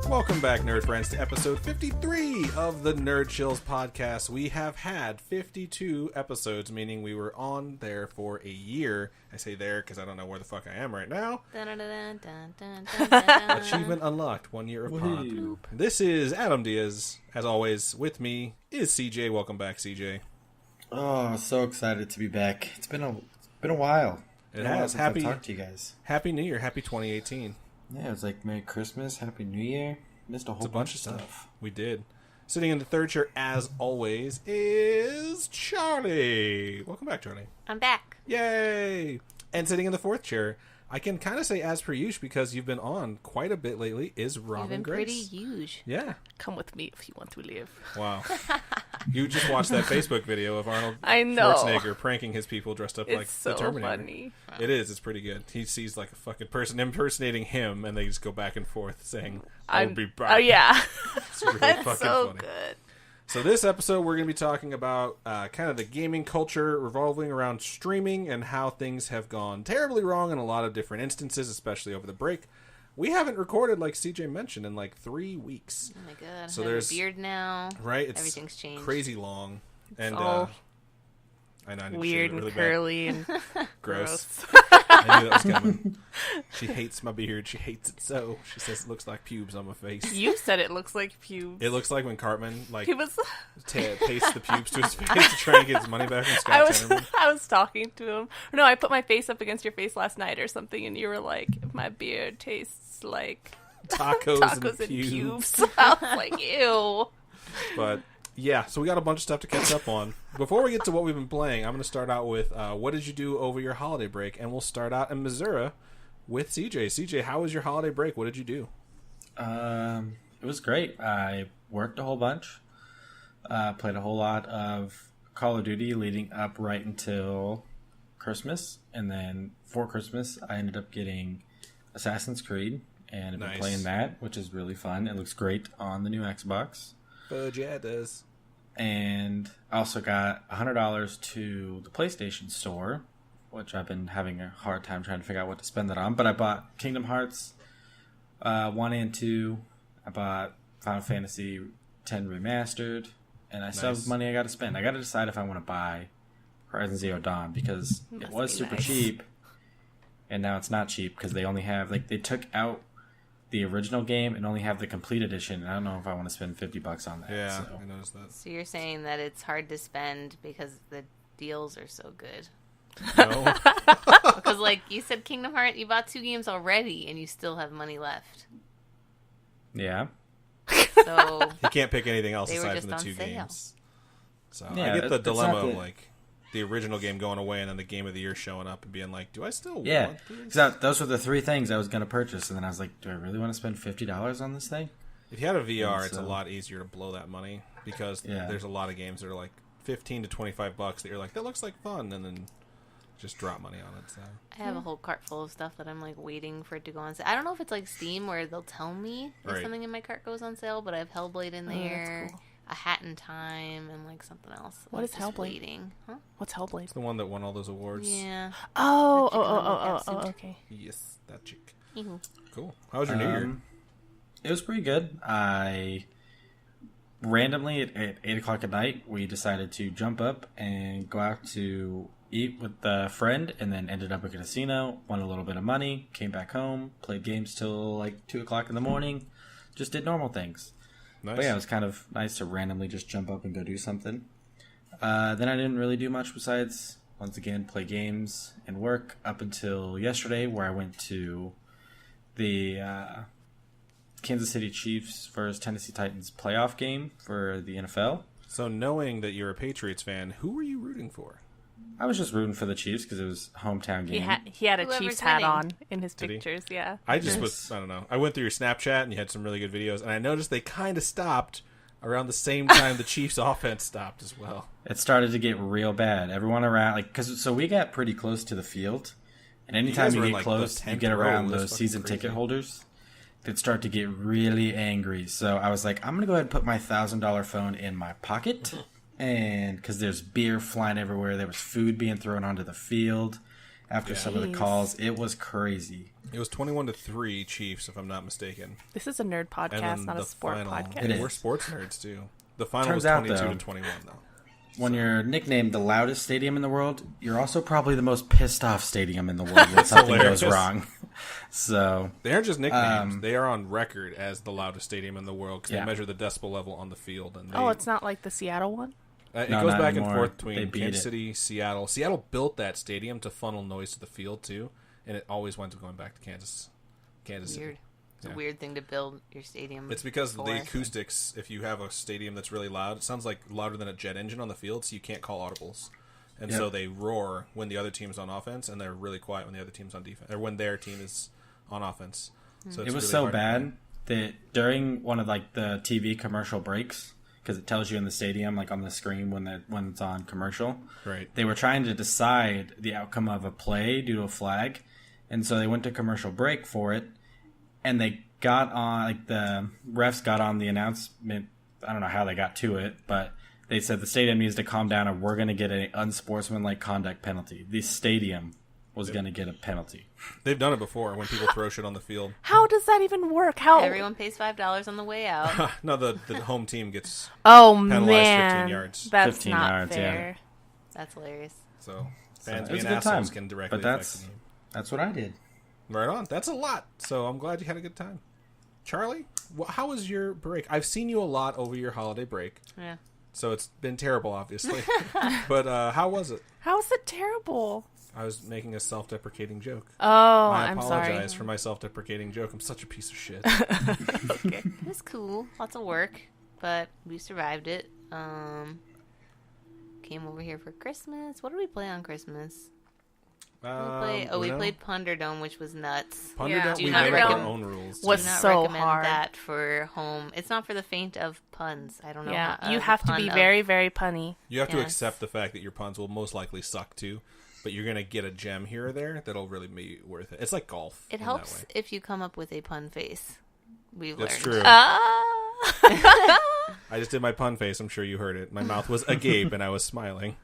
Welcome back, nerd friends, to episode 53 of the Nerd Chills podcast. We have had 52 episodes, meaning we were on there for a year. I say there because I don't know where the fuck I am right now. Achievement unlocked, 1 year of pod. This is Adam Diaz. As always, with me is CJ. Welcome back, CJ. Oh, so excited to be back. It's been a while. It has. Happy talk to you guys. Happy New Year. Happy 2018. Yeah, it was like Merry Christmas, Happy New Year. Missed a whole bunch of stuff. We did. Sitting in the third chair, as always, is Charlie. Welcome back, Charlie. I'm back. Yay! And sitting in the fourth chair, I can kind of say as per usual because you've been on quite a bit lately, is Robin Grace. Pretty huge. Yeah. Come with me if you want to live. Wow. You just watched that Facebook video of Arnold Schwarzenegger pranking his people dressed up like the Terminator. It's so funny. It is. It's pretty good. He sees like a fucking person impersonating him, and they just go back and forth saying, "I'll be back." Oh yeah. It's really That's fucking so funny. good. So this episode, we're going to be talking about kind of the gaming culture revolving around streaming and how things have gone terribly wrong in a lot of different instances, especially over the break. We haven't recorded, like CJ mentioned, in like 3 weeks. Oh my god! So I have there's a beard now. Right, it's Everything's changed. crazy long, and all I know I need weird to shave it really and curly and bad. Gross. gross. I knew that was coming. She hates my beard. She hates it so. She says it looks like pubes on my face. You said it looks like pubes. It looks like when Cartman He was. pastes the pubes to his face to try and get his money back from Scott Tenorman. I was talking to him. No, I put my face up against your face last night or something, and you were like, "My beard tastes like Tacos and pubes. pubes." I was like, "Ew." But yeah, so we got a bunch of stuff to catch up on. Before we get to what we've been playing, I'm going to start out with what did you do over your holiday break? And we'll start out in Missouri with CJ. CJ, how was your holiday break? What did you do? It was great. I worked a whole bunch. Played a whole lot of Call of Duty leading up right until Christmas. And then for Christmas, I ended up getting Assassin's Creed. And I've been playing that, which is really fun. It looks great on the new Xbox. Fudge, yeah, it does. And I also got $100 to the PlayStation Store, which I've been having a hard time trying to figure out what to spend that on. But I bought Kingdom Hearts 1 and 2. I bought Final Fantasy X Remastered. And I still have money I got to spend. I got to decide if I want to buy Horizon Zero Dawn because it was super cheap. And now it's not cheap because they only have, like, they took out the original game and only have the complete edition. And I don't know if I want to spend $50 on that. Yeah, so. I noticed that. So you're saying that it's hard to spend because the deals are so good? No. Because, like, you said Kingdom Hearts, you bought 2 games already, and you still have money left. Yeah. So You can't pick anything else They were aside just from the on 2 sale. games. So Yeah, I get the it's dilemma not of, the- like, the original game going away and then the game of the year showing up and being like, do I still Yeah, want this? because those were the 3 things I was going to purchase, and then I was like, do I really want to spend $50 on this thing? If you had a VR, And it's a so- lot easier to blow that money because Yeah. there's a lot of games that are like $15 to $25 that you're like, that looks like fun, and then just drop money on it. So I have a whole cart full of stuff that I'm, like, waiting for it to go on sale. I don't know if it's like Steam where they'll tell me if Right. something in my cart goes on sale, but I have Hellblade in Oh, that's there, cool. A Hat in Time, and, like, something else. What I'm is just Hellblade? Waiting. Huh? What's Hellblade? it's the one that won all those awards. Yeah. Oh, okay. Yes, that chick. Ew. Cool. How was your New Year? It was pretty good. I randomly at 8 o'clock at night, we decided to jump up and go out to eat with a friend, and then ended up at a casino, won a little bit of money, came back home, played games till like 2 o'clock in the morning, just did normal things. Nice. But yeah, it was kind of nice to randomly just jump up and go do something. Then I didn't really do much besides, once again, play games and work up until yesterday, where I went to the Kansas City Chiefs versus Tennessee Titans playoff game for the NFL. So knowing that you're a Patriots fan, who were you rooting for? I was just rooting for the Chiefs because it was a hometown game. He had a Whoever's Chiefs hat winning. on in his Did he? pictures, yeah. I just Yes. was, I don't know. I went through your Snapchat and you had some really good videos, and I noticed they kind of stopped around the same time the Chiefs offense stopped as well. It started to get real bad. Everyone around, so we got pretty close to the field, and anytime guys you were in, get like, close, the you 10th get row. around It was those fucking season crazy. ticket holders. they'd start to get really angry. So I was like, I'm going to go ahead and put my $1,000 phone in my pocket. And because there's beer flying everywhere, there was food being thrown onto the field after some of the calls. It was crazy. It was 21-3 Chiefs, if I'm not mistaken. This is a nerd podcast, not a sport podcast. We're sports nerds too. The final Turns was out, 22-21 though. When you're nicknamed the loudest stadium in the world, you're also probably the most pissed off stadium in the world when something goes wrong. So they aren't just nicknames; they are on record as the loudest stadium in the world because Yeah. they measure the decibel level on the field. And It's not like the Seattle one? it No, goes not back anymore. and forth They between beat Kansas it. City, Seattle. Seattle built that stadium to funnel noise to the field too, and it always winds up going back to Kansas City. Weird. It's Yeah. a weird thing to build your stadium. It's because for. the acoustics, if you have a stadium that's really loud, it sounds like louder than a jet engine on the field, so you can't call audibles. And so Yep. they roar when the other team's on offense, and they're really quiet when the other team's on defense, or when their team is on offense. So it's it was really so hard to bad that during one of like the TV commercial breaks, because it tells you in the stadium, like on the screen when it's on commercial, play. Right. they were trying to decide the outcome of a play due to a flag, and so they went to commercial break for it, and they got on, like the refs got on the announcement. I don't know how they got to it, but they said the stadium needs to calm down or we're going to get an unsportsmanlike conduct penalty. The stadium was going to get a penalty. They've done it before when people throw shit on the field. How does that even work? How? Everyone pays $5 on the way out. No, the home team gets Oh, penalized man. 15 yards. That's 15 not yards, yeah. fair. That's hilarious. So So fans it was being a good time, assholes can directly but affect the game. that's what I did. Right on. That's a lot. So I'm glad you had a good time. Charlie, how was your break? I've seen you a lot over your holiday break. Yeah. So it's been terrible, obviously. But how was it? How is it terrible? I was making a self-deprecating joke. Oh, I I'm apologize sorry. for my self-deprecating joke. I'm such a piece of shit. It was cool. Lots of work, but we survived it. Came over here for Christmas. What did we play on Christmas? We played Punderdome, which was nuts. Yeah. Punderdome, Do we not made up our recommend- own rules. Was Do not so recommend hard. that for home. It's not for the faint of puns. I don't know. Yeah, how, you the have to pun be of- very, very punny. You have to Yes. accept the fact that your puns will most likely suck too, but you're going to get a gem here or there that'll really be worth it. It's like golf. It in helps that way. if you come up with a pun face. We've That's learned. true. Ah. I just did my pun face. I'm sure you heard it. My mouth was agape and I was smiling.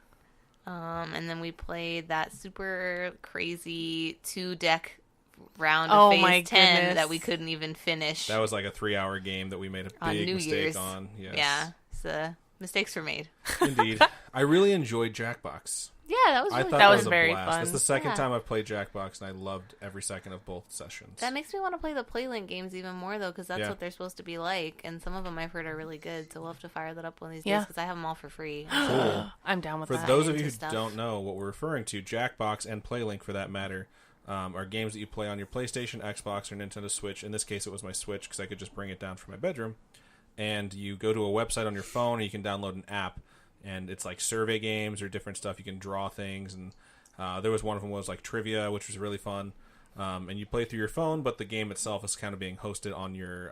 And then we played that super crazy 2-deck round Oh of my phase 10 goodness. that we couldn't even finish That was like a 3-hour game that we made a on big New mistake Year's. on. Yes. Yeah, so mistakes were made. Indeed. I really enjoyed Jackbox. Yeah, that was I really thought That fun. was a very blast. fun. It's the second Yeah. time I've played Jackbox, and I loved every second of both sessions. That makes me want to play the Playlink games even more, though, because that's Yeah. what they're supposed to be like. And some of them I've heard are really good, so we'll have to fire that up one of these Yeah. days, because I have them all for free. Cool. I'm down with For that. those of you into who stuff. don't know what we're referring to, Jackbox and Playlink, for that matter, are games that you play on your PlayStation, Xbox, or Nintendo Switch. In this case, it was my Switch, because I could just bring it down from my bedroom. And you go to a website on your phone, or you can download an app, and it's like survey games or different stuff. You can draw things, and there was one of them was like trivia, which was really fun. And you play through your phone, but the game itself is kind of being hosted on your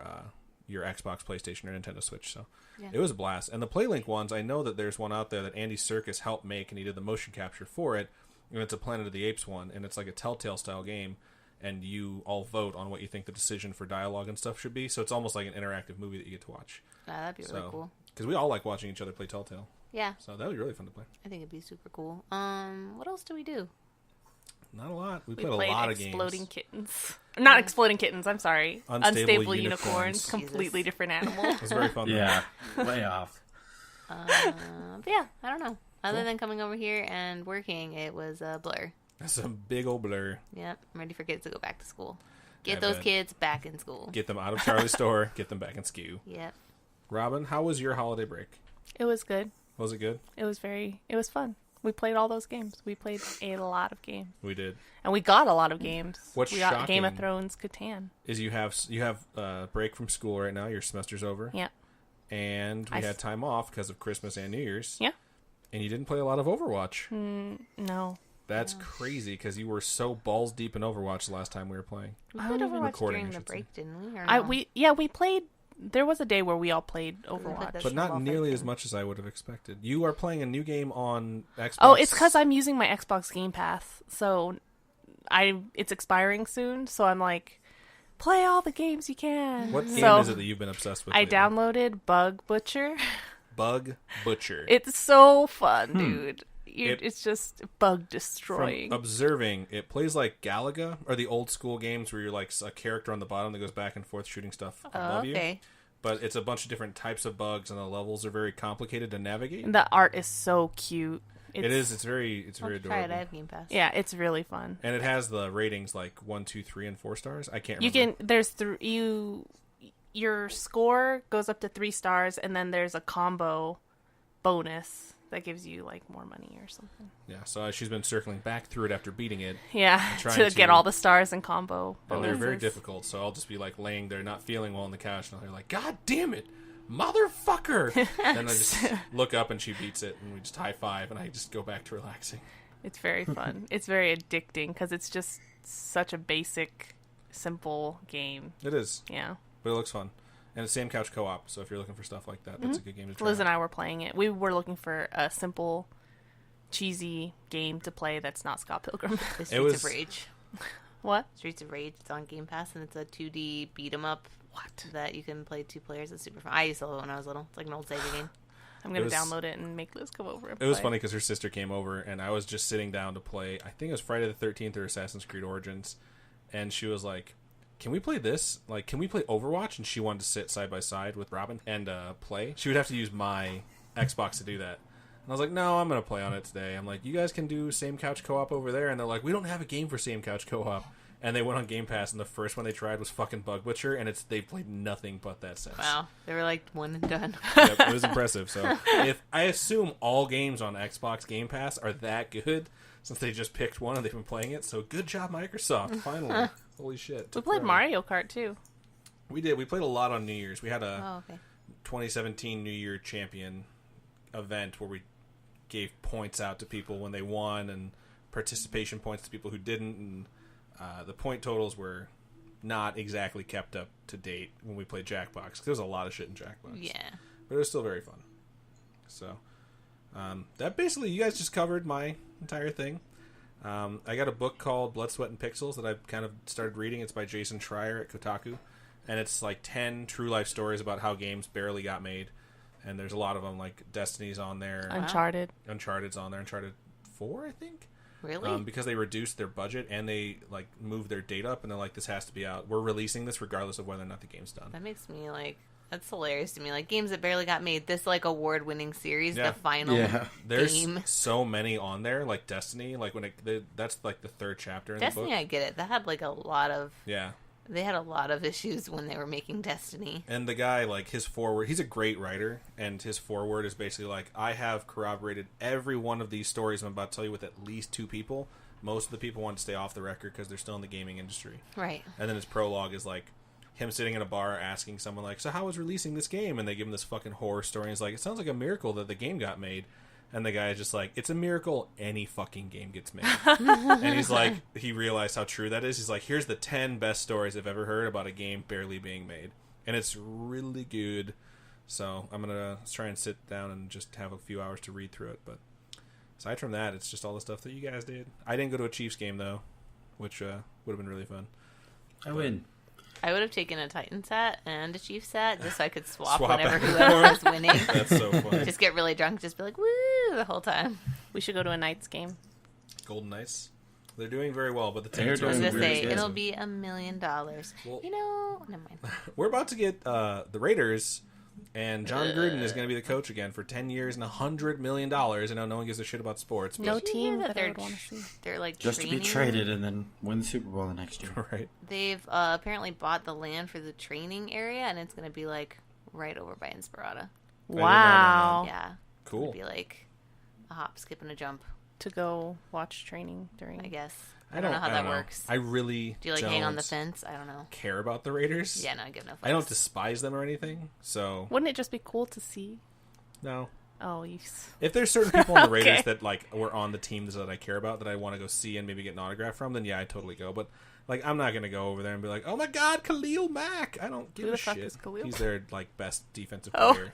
Xbox, PlayStation, or Nintendo Switch. So Yeah. it was a blast. And the Playlink ones, I know that there's one out there that Andy Serkis helped make, and he did the motion capture for it. And it's a Planet of the Apes one, and it's like a Telltale style game. And you all vote on what you think the decision for dialogue and stuff should be. So it's almost like an interactive movie that you get to watch. That'd be really cool. Because we all like watching each other play Telltale. Yeah, So that would be really fun to play. I think it'd be super cool. What else do we do? Not a lot. We We played a lot of Exploding games. Kittens. Not Exploding Kittens, I'm sorry. Unstable Unicorns. Unicorns. Completely Jesus. different animal. It was very fun. though. Yeah, way off. But yeah, I don't know. Other than coming over here and working, it was a blur. That's a big old blur. Yep, I'm ready for kids to go back to school. I Get those bet. kids back in school. Get them out of Charlie's store. Get them back in skew. Yep. Robin, how was your holiday break? It was good. Was it good? It was fun. We played all those games. We played a lot of games. We did. And we got a lot of games. What's we got Game of shocking- Thrones, Catan. Is you have break from school right now. Your semester's over. Yeah. And we had time off because of Christmas and New Year's. Yeah. And you didn't play a lot of Overwatch. No. That's crazy because you were so balls deep in Overwatch the last time we were playing. We I played don't even Overwatch recording, during I the should break, didn't we? Or no? We played. There was a day where we all played Overwatch. that's- But not Well, nearly thank as you. much as I would have expected. You are playing a new game on Xbox. Oh, it's because I'm using my Xbox Game Pass, so it's expiring soon. So I'm like, play all the games you can. What game is it that you've been obsessed with? I lately? downloaded Bug Butcher. Bug Butcher. It's so fun, dude. It's just bug destroying. From observing, it plays like Galaga, or the old school games where you're like a character on the bottom that goes back and forth shooting stuff above you. But it's a bunch of different types of bugs, and the levels are very complicated to navigate. And the art is so cute. It is. It's very adorable. Try it. I have Game Pass. Yeah, it's really fun. And it has the ratings like 1, 2, 3, and 4 stars. I can't remember. You can. There's your score goes up to 3 stars, and then there's a combo bonus that gives you like more money or something. Yeah. So she's been circling back through it after beating it. Yeah, to get all the stars and combo bonuses. And they're very difficult. So I'll just be like laying there, not feeling well on the couch, and I'll be like, "God damn it, motherfucker!" And I just look up, and she beats it, and we just high five, and I just go back to relaxing. It's very fun. It's very addicting because it's just such a basic, simple game. It is. Yeah. But it looks fun. And it's Same Couch Co-op, so if you're looking for stuff like that, that's a good game to try. Liz and I were playing it. We were looking for a simple, cheesy game to play that's not Scott Pilgrim. The Streets of Rage. What? Streets of Rage. It's on Game Pass, and it's a 2D beat-em-up. What? That you can play 2 players. It's super fun. I used to love it when I was little. It's like an old Sega game. I'm going to download it and make Liz come over and play. It was funny because her sister came over, and I was just sitting down to play, I think it was Friday the 13th or Assassin's Creed Origins, and she was like, can we play this? Like, can we play Overwatch? And she wanted to sit side by side with Robin and play. She would have to use my Xbox to do that. And I was like, no, I'm going to play on it today. I'm like, you guys can do Same Couch Co-op over there. And they're like, we don't have a game for Same Couch Co-op. And they went on Game Pass, and the first one they tried was fucking Bug Butcher, and they've played nothing but that since. Wow. They were like one and done. Yep, it was impressive. So I assume all games on Xbox Game Pass are that good, since they just picked one and they've been playing it. So good job, Microsoft. Finally. Holy shit. We played Mario Kart, too. We did. We played a lot on New Year's. We had a 2017 New Year Champion event where we gave points out to people when they won, and participation points to people who didn't, and the point totals were not exactly kept up to date when we played Jackbox. There was a lot of shit in Jackbox. Yeah. But it was still very fun. So, that basically, you guys just covered my entire thing. I got a book called Blood, Sweat, and Pixels that I've kind of started reading. It's by Jason Schreier at Kotaku. And it's like 10 true life stories about how games barely got made. And there's a lot of them, like Destiny's on there. Uncharted. Uncharted's on there. Uncharted 4, I think. Really? Because they reduced their budget and they like moved their date up, and they're like, this has to be out. We're releasing this regardless of whether or not the game's done. That makes me like, that's hilarious to me. Like games that barely got made. This like award-winning series, the final There's game. so many on there, like Destiny. Like when that's like the 3rd chapter in Destiny, the book. I get it. That had like a lot of yeah. They had a lot of issues when they were making Destiny. And the guy, like, his foreword, he's a great writer, and his foreword is basically like, I have corroborated every one of these stories I'm about to tell you with at least 2 people. Most of the people want to stay off the record because they're still in the gaming industry. Right. And then his prologue is like him sitting in a bar asking someone like, so how was releasing this game? And they give him this fucking horror story. And he's like, it sounds like a miracle that the game got made. And the guy is just like, it's a miracle any fucking game gets made. And he's like, he realized how true that is. He's like, here's the 10 best stories I've ever heard about a game barely being made. And it's really good. So I'm going to try and sit down and just have a few hours to read through it. But aside from that, it's just all the stuff that you guys did. I didn't go to a Chiefs game, though, which would have been really fun. I win. I would have taken a Titans hat and a Chiefs hat just so I could swap Swap whenever back. whoever was winning. That's so funny. Just get really drunk, just be like, woo, the whole time. We should go to a Knights game. Golden Knights. They're doing very well, but the They're tickets I are was doing going to really say, good. it'll be $1 million. Well, You know, never mind. we're about to get the Raiders, and John Gruden is going to be the coach again for 10 years and $100 million. I know no one gives a shit about sports. But No Did you hear team that that I would want to see. They're like Just to be training? traded and then win the Super Bowl the next year. right. They've apparently bought the land for the training area, and it's going to be like right over by Inspirata. Wow. Yeah. Cool. It'll be like a hop, skip, and a jump, To go watch training during. I guess. I don't know how that works. I really Do you like hang on the fence? I don't know. care about the Raiders. Yeah, no, I give no fucks. I don't despise them or anything. So Wouldn't it just be cool to see? no. Oh, you. If there's certain people on the Raiders Okay. that like were on the teams that I care about that I want to go see and maybe get an autograph from, then yeah, I totally go. But like, I'm not gonna go over there and be like, oh my god, Khalil Mack. I don't give Who a the fuck shit. is Khalil? He's their like best defensive Oh. player.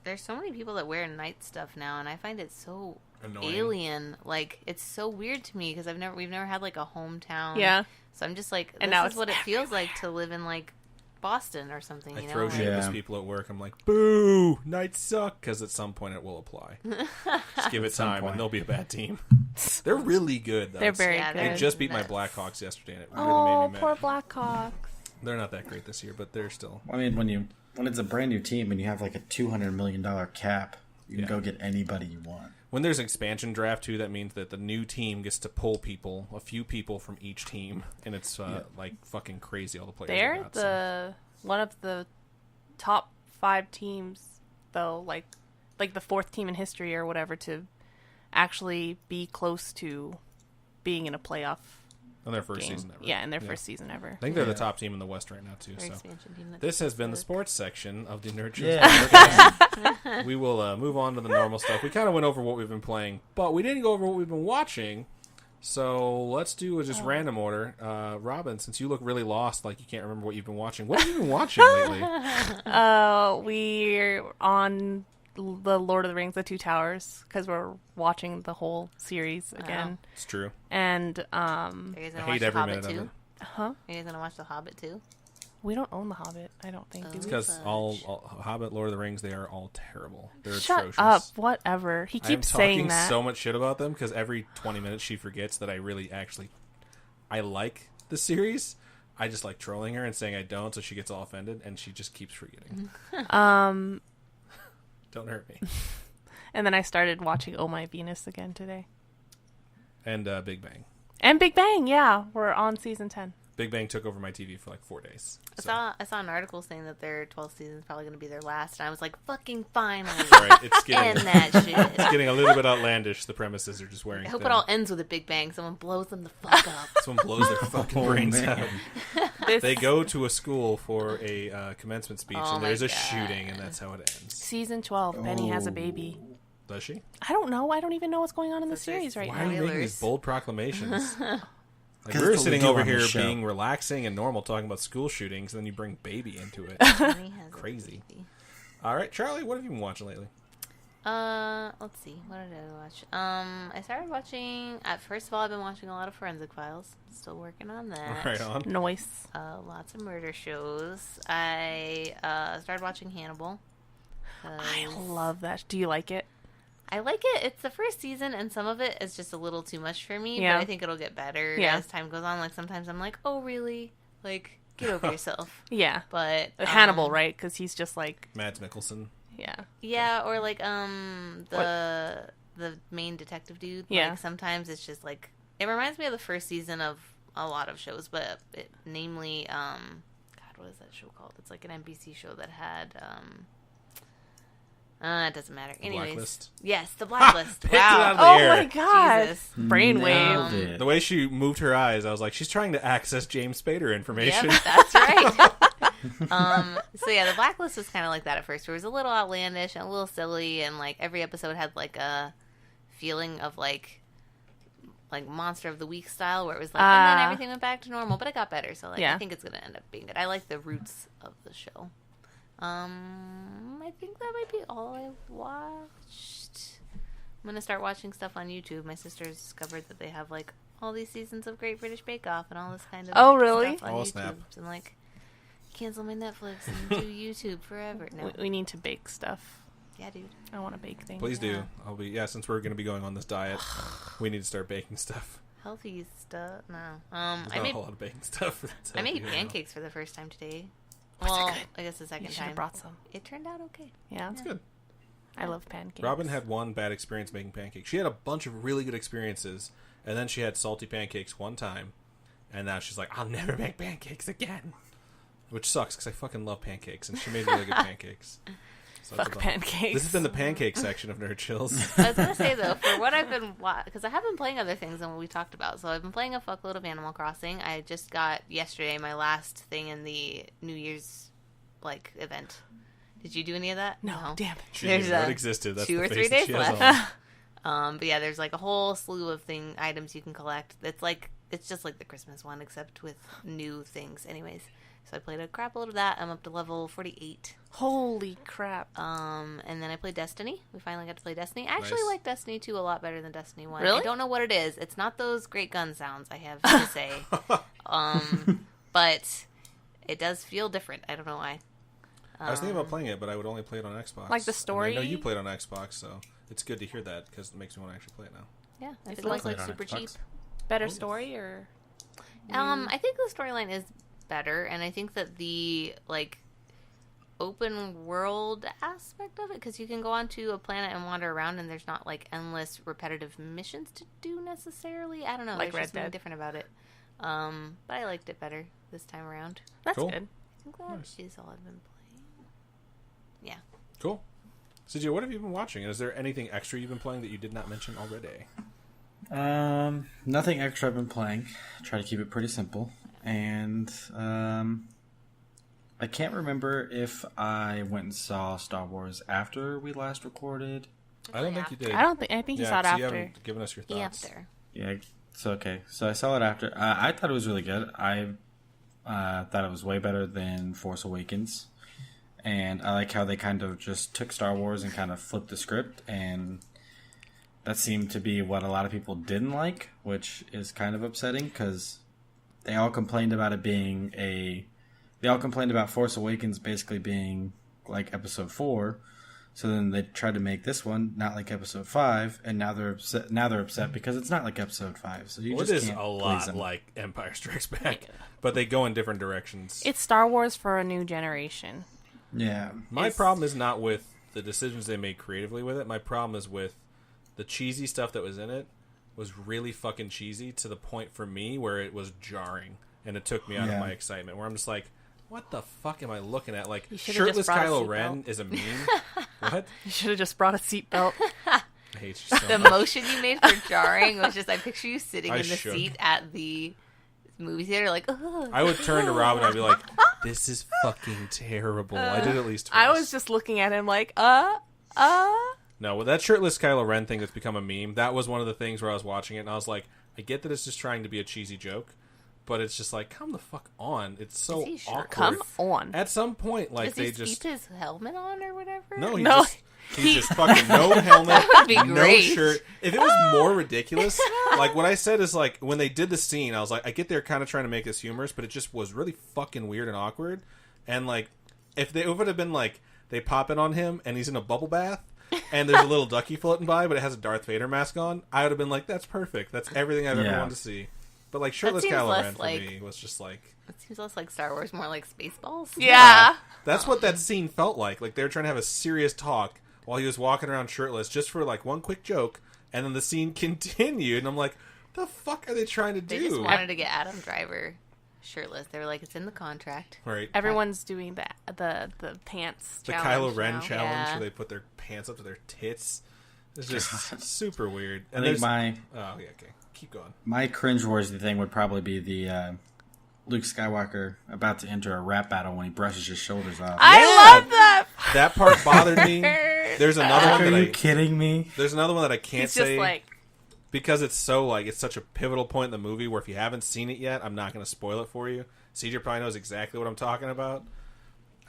There's so many people that wear night stuff now, and I find it so Annoying. alien. Like, it's so weird to me because we've never had like a hometown Yeah. So I'm just like, And this now is it's what it feels everywhere. like to live in like Boston or something. I You throw know, shade like, at people at work. I'm like, boo, Knights suck, because at some point it will apply. Just give it time, and they'll be a bad team. They're really good, though. They're very Yeah, good. They just beat my nuts. Blackhawks yesterday, and it really Oh, made me poor mad. Blackhawks. They're not that great this year, but they're still. I mean, when it's a brand new team and you have like a $200 million cap, you can go get anybody you want. When there's expansion draft too, that means that the new team gets to pull a few people from each team, and it's like fucking crazy. All the players. They're one of the top 5 teams, though, like the 4th team in history or whatever to actually be close to being in a playoff in their first game. season ever. Yeah, in their first season ever. I think they're the top team in the West right now too. Their So expansion team that this has been the sucks. sports section of the Nerd Show. Yeah. We will move on to the normal stuff. We kind of went over what we've been playing, but we didn't go over what we've been watching. So let's do a just random order. Robin, since you look really lost, like you can't remember what you've been watching, what have you been watching lately? We're on the Lord of the Rings, The Two Towers, because we're watching the whole series again. It's true. And Are you guys I gonna hate watch The every Hobbit minute of too? it. huh? Are you guys gonna watch The Hobbit too? We don't own The Hobbit, I don't think. do we? Because all Hobbit, Lord of the Rings, they are all terrible. They're Shut atrocious. up! Whatever. He keeps I'm saying talking that. so much shit about them because every 20 minutes she forgets that I really actually I like the series. I just like trolling her and saying I don't, so she gets all offended, and she just keeps forgetting. Don't hurt me. And then I started watching Oh My Venus again today. And Big Bang. And Big Bang, yeah, we're on season 10. Big Bang took over my TV for like 4 days. So. I saw an article saying that their 12th season is probably going to be their last, and I was like, fucking finally. All right, it's End getting that shit. it's getting a little bit outlandish. The premises are just wearing. I hope thin. it all ends with a Big Bang. Someone blows them the fuck up. Someone blows their fucking brains man. out. They go to a school for a commencement speech, Oh and my there's a God. shooting, and that's how it ends. Season 12, Penny has a baby. Does she? I don't know. I don't even know what's going on in the So there's- series right Why now. are you making Spoilers. these bold proclamations? Like 'Cause we were that's what we sitting do over on the here show. being relaxing and normal, talking about school shootings, and then you bring baby into it. Penny has a Crazy. baby. All right, Charlie, what have you been watching lately? Let's see. What did I watch? I started watching. First of all, I've been watching a lot of Forensic Files. Still working on that. Right on. Noise. Lots of murder shows. I started watching Hannibal. I love that. Do you like it? I like it. It's the first season, and some of it is just a little too much for me. Yeah. But I think it'll get better Yeah. as time goes on. Like sometimes I'm like, oh really? Like get over yourself. Yeah. But Hannibal, right? Because he's just like, Mads Mikkelsen. yeah. Yeah, or like the main detective dude. Yeah. Like sometimes it's just like it reminds me of the first season of a lot of shows, but namely God, what is that show called? It's like an NBC show that had it doesn't matter. Anyways, Blacklist? yes, The Blacklist. Picked it Wow. out of the Oh air. my god. Jesus. Brainwave. Nailed it. The way she moved her eyes, I was like, she's trying to access James Spader information. Yep, that's right. So yeah, The Blacklist was kind of like that at first. It was a little outlandish and a little silly, and like every episode had like a feeling of like Monster of the Week style, where it was like, and then everything went back to normal, but it got better. So like, Yeah. I think it's gonna end up being good. I like the roots of the show. I think that might be all I watched. I'm gonna start watching stuff on YouTube. My sister's discovered that they have like all these seasons of Great British Bake Off and all this kind of Oh, really? stuff on Oh, YouTube. snap. And like cancel my Netflix and do YouTube forever. No, We need to bake stuff. yeah, dude. I want to bake things. Please do. Yeah. Since we're going to be going on this diet, we need to start baking stuff. Healthy stuff. No. There's I not made a whole lot of baking stuff. I made pancakes for the first time today. Was it Well, good? I guess the second You should time. have brought some. It turned out okay. Yeah. That's good. I love pancakes. Robin had one bad experience making pancakes. She had a bunch of really good experiences, and then she had salty pancakes one time, and now she's like, I'll never make pancakes again. Which sucks, because I fucking love pancakes, and she made really good pancakes. So that's Fuck a bummer. pancakes. This has been the pancake section of Nerd Chills. I was gonna say though, for what I've been because I have been playing other things than what we talked about. So I've been playing a fuckload of Animal Crossing. I just got yesterday my last thing in the New Year's event. Did you do any of that? No, damn it. She There's didn't know it a existed. That's 2 the or face 3 that days she has left. on. But yeah, there's like a whole slew of items you can collect. It's just like the Christmas one, except with new things. Anyways, so I played a crap load of that. I'm up to level 48. Holy crap. And then I played Destiny. We finally got to play Destiny. I actually Nice. like Destiny 2 a lot better than Destiny 1. Really? I don't know what it is. It's not those great gun sounds, I have to say. But it does feel different. I don't know why. I was thinking about playing it, but I would only play it on Xbox. Like the story? And I know you played on Xbox, so it's good to hear that because it makes me want to actually play it now. Yeah, It it looks Play like it on super Xbox. cheap. Better story or? I think the storyline is better, and I think that the like open world aspect of it, because you can go onto a planet and wander around, and there's not like endless repetitive missions to do necessarily. I don't know. Like There's Red just something Dead. different about it. But I liked it better this time around. That's Cool. good. I think that Nice. is all I've been playing. Yeah. Cool. CJ, what have you been watching? And is there anything extra you've been playing that you did not mention already? Nothing extra I've been playing. Try to keep it pretty simple. And I can't remember if I went and saw Star Wars after we last recorded. I don't think you did. I think you saw it 'cause you after. haven't given us your thoughts. After. Yeah, it's okay. So I saw it after. I thought it was really good. I thought it was way better than Force Awakens. And I like how they kind of just took Star Wars and kind of flipped the script. And that seemed to be what a lot of people didn't like, which is kind of upsetting because they all complained about it being They all complained about Force Awakens basically being like Episode 4. So then they tried to make this one not like Episode 5, and now they're upset. Now they're upset because it's not like Episode 5. So you Well, just it is can't a please lot them. like Empire Strikes Back, but they go in different directions. It's Star Wars for a new generation. Yeah, My problem is not with the decisions they made creatively with it. My problem is with the cheesy stuff that was in it was really fucking cheesy to the point for me where it was jarring and it took me out of Yeah. my excitement. Where I'm just like, what the fuck am I looking at? Like, You should've shirtless just brought a Kylo seatbelt. Ren is a meme. What? You should have just brought a seatbelt. I hate you so The much. motion you made for jarring was just, I picture you sitting I in the should. seat at the movie theater, like, ugh. I would turn to Rob and I'd be like, this is fucking terrible. I did at least twice. I was just looking at him like, No, with that shirtless Kylo Ren thing that's become a meme, that was one of the things where I was watching it and I was like, I get that it's just trying to be a cheesy joke, but it's just like, come the fuck on. It's so Is he sure? awkward. come on. At some point, like, Does he they just... keep his helmet on or whatever? No, No, he's just fucking no helmet, would be no great. shirt. If it was more ridiculous, like what I said is like when they did the scene, I was like, I get they're kind of trying to make this humorous, but it just was really fucking weird and awkward. And like, if it would have been like they pop in on him and he's in a bubble bath and there's a little ducky floating by, but it has a Darth Vader mask on, I would have been like, that's perfect. That's everything I've ever Yeah. wanted to see. But like shirtless seems Kylo less Ren for like- me was just like. It seems less like Star Wars, more like Spaceballs. Yeah. That's what that scene felt like. Like they were trying to have a serious talk while he was walking around shirtless, just for like one quick joke, and then the scene continued, and I'm like, the fuck are they trying to They do? just wanted to get Adam Driver shirtless. They were like, it's in the contract. Right. Everyone's doing the pants The challenge Kylo Ren now. challenge Yeah. where they put their pants up to their tits. It's just super weird. I And think there's... Oh, yeah, okay. Keep going. my cringeworthy thing would probably be the Luke Skywalker about to enter a rap battle when he brushes his shoulders off. I love that. That part bothered me. There's another one Are that you kidding me? There's another one that I can't He's just say like, because it's so like it's such a pivotal point in the movie where if you haven't seen it yet, I'm not going to spoil it for you. CJ probably knows exactly what I'm talking about.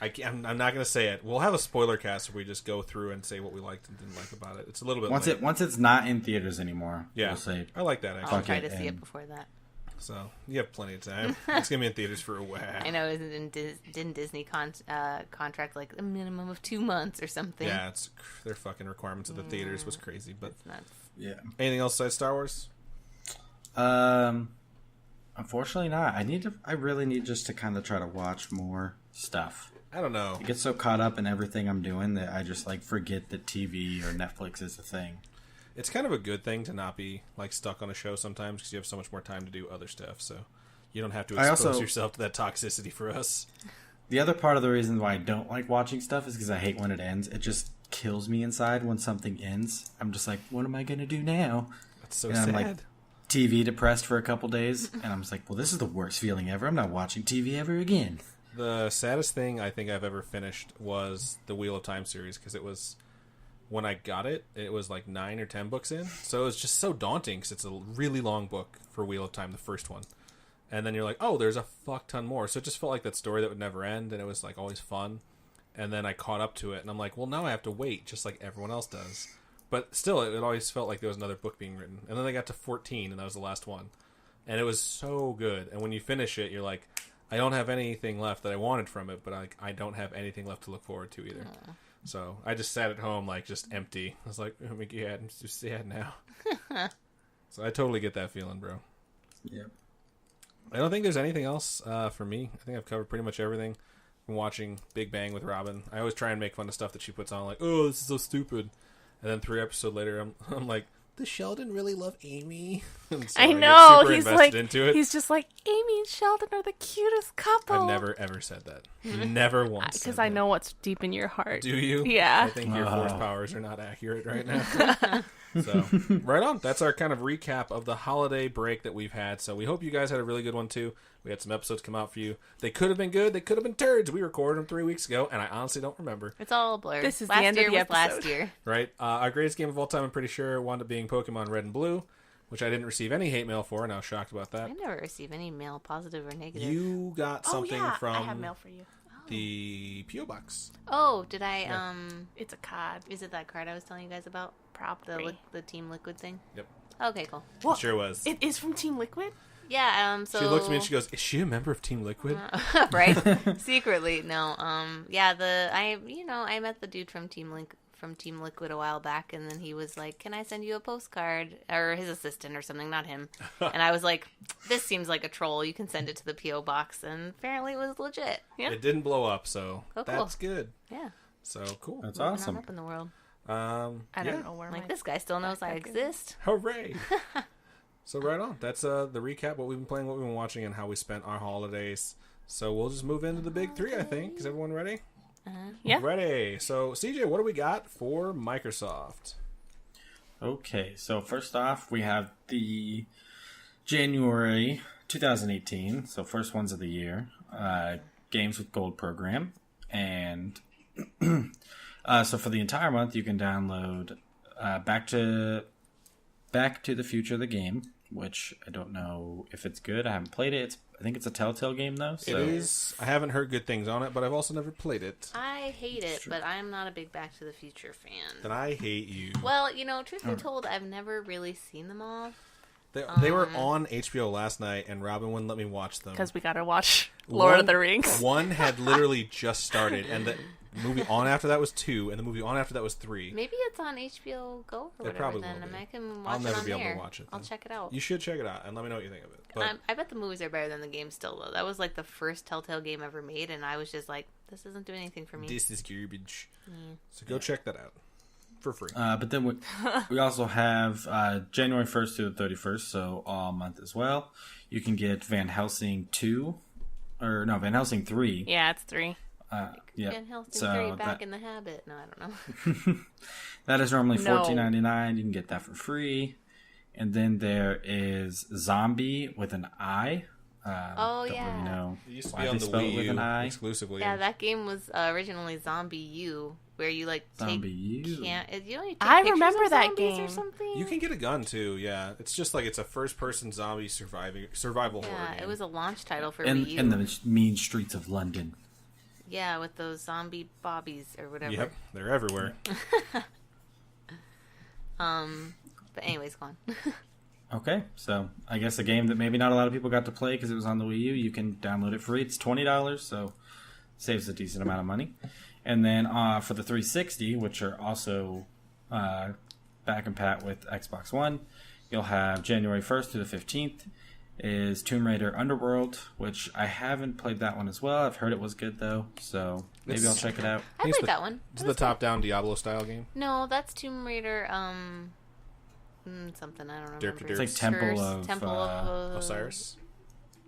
I'm not going to say it. We'll have a spoiler cast where we just go through and say what we liked and didn't like about it. It's a little bit late. Once it's not in theaters anymore, Yeah, we'll say I like that I'll actually. Fuck try it, to see it and- before that. So you have plenty of time. It's gonna be in theaters for a while. I know, didn't Disney contract like a minimum of 2 months or something? Yeah, it's their fucking requirements of the theaters was crazy. But It's nuts. yeah. anything else besides Star Wars? Unfortunately not. I really need just to kind of try to watch more stuff. I don't know. I get so caught up in everything I'm doing that I just like forget that TV or Netflix is a thing. It's kind of a good thing to not be like stuck on a show sometimes because you have so much more time to do other stuff. So you don't have to I expose also- yourself to that toxicity for us. The other part of the reason why I don't like watching stuff is because I hate when it ends. It just kills me inside when something ends. I'm just like, what am I going to do now? That's so And I'm sad. like TV depressed for a couple days, and I'm just like, well, this is the worst feeling ever. I'm not watching TV ever again. The saddest thing I think I've ever finished was the Wheel of Time series because it was when I got it, it was like 9 or 10 books in, so it was just so daunting because it's a really long book for Wheel of Time, the first one, and then you're like, oh, there's a fuck ton more. So it just felt like that story that would never end, and it was like always fun. And then I caught up to it, and I'm like, well, now I have to wait, just like everyone else does. But still, it always felt like there was another book being written. And then I got to 14, and that was the last one. and it was so good. And when you finish it, you're like, I don't have anything left that I wanted from it, but I don't have anything left to look forward to either. So I just sat at home, like, just empty. I was like, oh my God, I'm just sad now. So I totally get that feeling, bro. Yep. I don't think there's anything else for me. I think I've covered pretty much everything. I'm watching Big Bang with Robin. I always try and make fun of stuff that she puts on, like, oh, this is so stupid. And then 3 episodes later, I'm like, does Sheldon really love Amy? So I know. get super invested into it. He's just like, Amy and Sheldon are the cutest couple. I've never, ever said that. Never once. Because I know what's deep in your heart. Do you? Yeah. I think your force powers are not accurate right now. So, right on. That's our kind of recap of the holiday break that we've had. So, we hope you guys had a really good one, too. We had some episodes come out for you. They could have been good. They could have been turds. We recorded them 3 weeks ago, and I honestly don't remember. It's all a blur. This is last the end year of the was episode. last year. Right? Our greatest game of all time, I'm pretty sure, wound up being Pokemon Red and Blue, which I didn't receive any hate mail for, and I was shocked about that. I never receive any mail, positive or negative. You got something I have from mail for you. the P.O. Box. Oh, did I? Yeah. It's a card. Is it that card I was telling you guys about? Probably. The Team Liquid thing. Yep. Okay, cool. It sure was. It is from Team Liquid? Yeah. So she looked at me and she goes, "Is she a member of Team Liquid?" Right. Secretly, no. Yeah. I met the dude from Team Liquid a while back, and then he was like, "Can I send you a postcard?" Or his assistant or something, not him. And I was like, "This seems like a troll. You can send it to the PO box." And apparently, it was legit. Yeah. It didn't blow up, so Oh, cool. that's good. Yeah. So cool. That's Moving on awesome. up in the world. I don't know where Like my... this guy still knows I backpack is. exist. Hooray! So right on. That's the recap, what we've been playing, what we've been watching, and how we spent our holidays. So we'll just move into the big three, I think. Is everyone ready? Yeah. Ready. So CJ, what do we got for Microsoft? Okay, so first off, we have the January 2018, so first ones of the year, Games with Gold program. And so for the entire month, you can download Back to the Future, the game, which I don't know if it's good. I haven't played it. I think it's a Telltale game, though. So. It is. I haven't heard good things on it, but I've also never played it. I hate it, but I'm not a big Back to the Future fan. Then I hate you. Well, truth be told, I've never really seen them all. They were on HBO last night, and Robin wouldn't let me watch them. Because we gotta watch Lord of the Rings. One had literally just started, and the movie on after that was 2, and the movie on after that was 3. Maybe it's on HBO Go or whatever. probably Then will be. I can watch I'll never it on be able there. to watch it. I'll then. check it out. You should check it out, and let me know what you think of it. But I bet the movies are better than the game still, though. That was like the first Telltale game ever made, and I was just like, this isn't doing anything for me. this is garbage. So go check that out for free. But then we also have January 1st to the 31st, so all month as well. You can get Van Helsing 2, or no, Van Helsing 3. Yeah, it's 3. Yeah. Van Helsing So 3 back that- in the habit. No, I don't know. That is normally No. $14.99. You can get that for free. And then there is Zombie with an I. Oh, don't yeah. really know It used to why be on they the spell it Wii with an U I. exclusively. Yeah, that game was originally Zombie U, where you like take Zombie U. you take I pictures remember of that zombies game. or something. You can get a gun too. Yeah, it's just like it's a first-person zombie survival horror Yeah, game. it was a launch title for And, Wii U. and the mean streets of London. Yeah, with those zombie bobbies or whatever. Yep, they're everywhere. But anyways, go on. Okay, so I guess a game that maybe not a lot of people got to play because it was on the Wii U. You can download it free. It's $20, so saves a decent amount of money. And then for the 360, which are also back and pat with Xbox One, you'll have January 1st through the 15th is Tomb Raider Underworld, which I haven't played that one as well. I've heard it was good, though, so maybe I'll check it out. I It's played the- that one. It's It the was good. top-down Diablo-style game. No, that's Tomb Raider. Something I don't remember. Derpy It's like Derps. Temple of Temple of Osiris.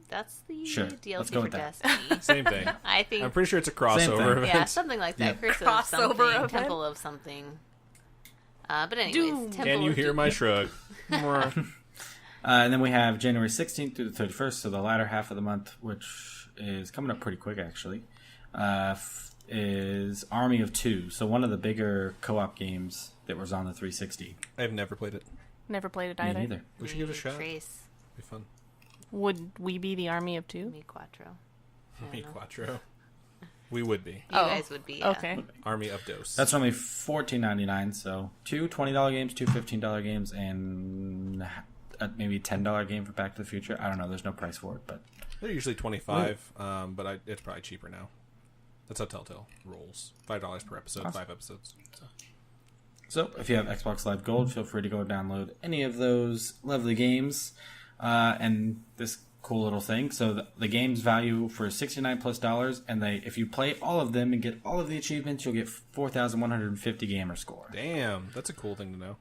That's the Sure, DLC let's go for with that. Destiny. Same thing. I think. I'm pretty sure it's a Same crossover thing. event. Yeah, something like that. Yeah. Curse of Crossover something. event. Temple of something. But anyways, Doom. Temple Can you of hear Doom. my shrug? And then we have January 16th through the 31st, so the latter half of the month, which is coming up pretty quick, actually, is Army of Two. So one of the bigger co-op games that was on the 360. I've never played it. Never played it Me either. neither. We should give it a shot. Trace. Be fun. Would we be the army of 2? Me Quattro. I Me don't know. Quattro. We would be. You Oh, guys would be. Yeah. Okay. Army of Dose. That's only $14.99, so two $20 games, two $15 games, and maybe $10 game for Back to the Future. I don't know. There's no price for it, but They're usually $25, but it's probably cheaper now. That's how Telltale rolls. $5 per episode, Awesome. 5 episodes. So, if you have Xbox Live Gold, feel free to go download any of those lovely games. And this cool little thing. So, the game's value for $69 plus, and if you play all of them and get all of the achievements, you'll get 4,150 gamer score. Damn, that's a cool thing to know.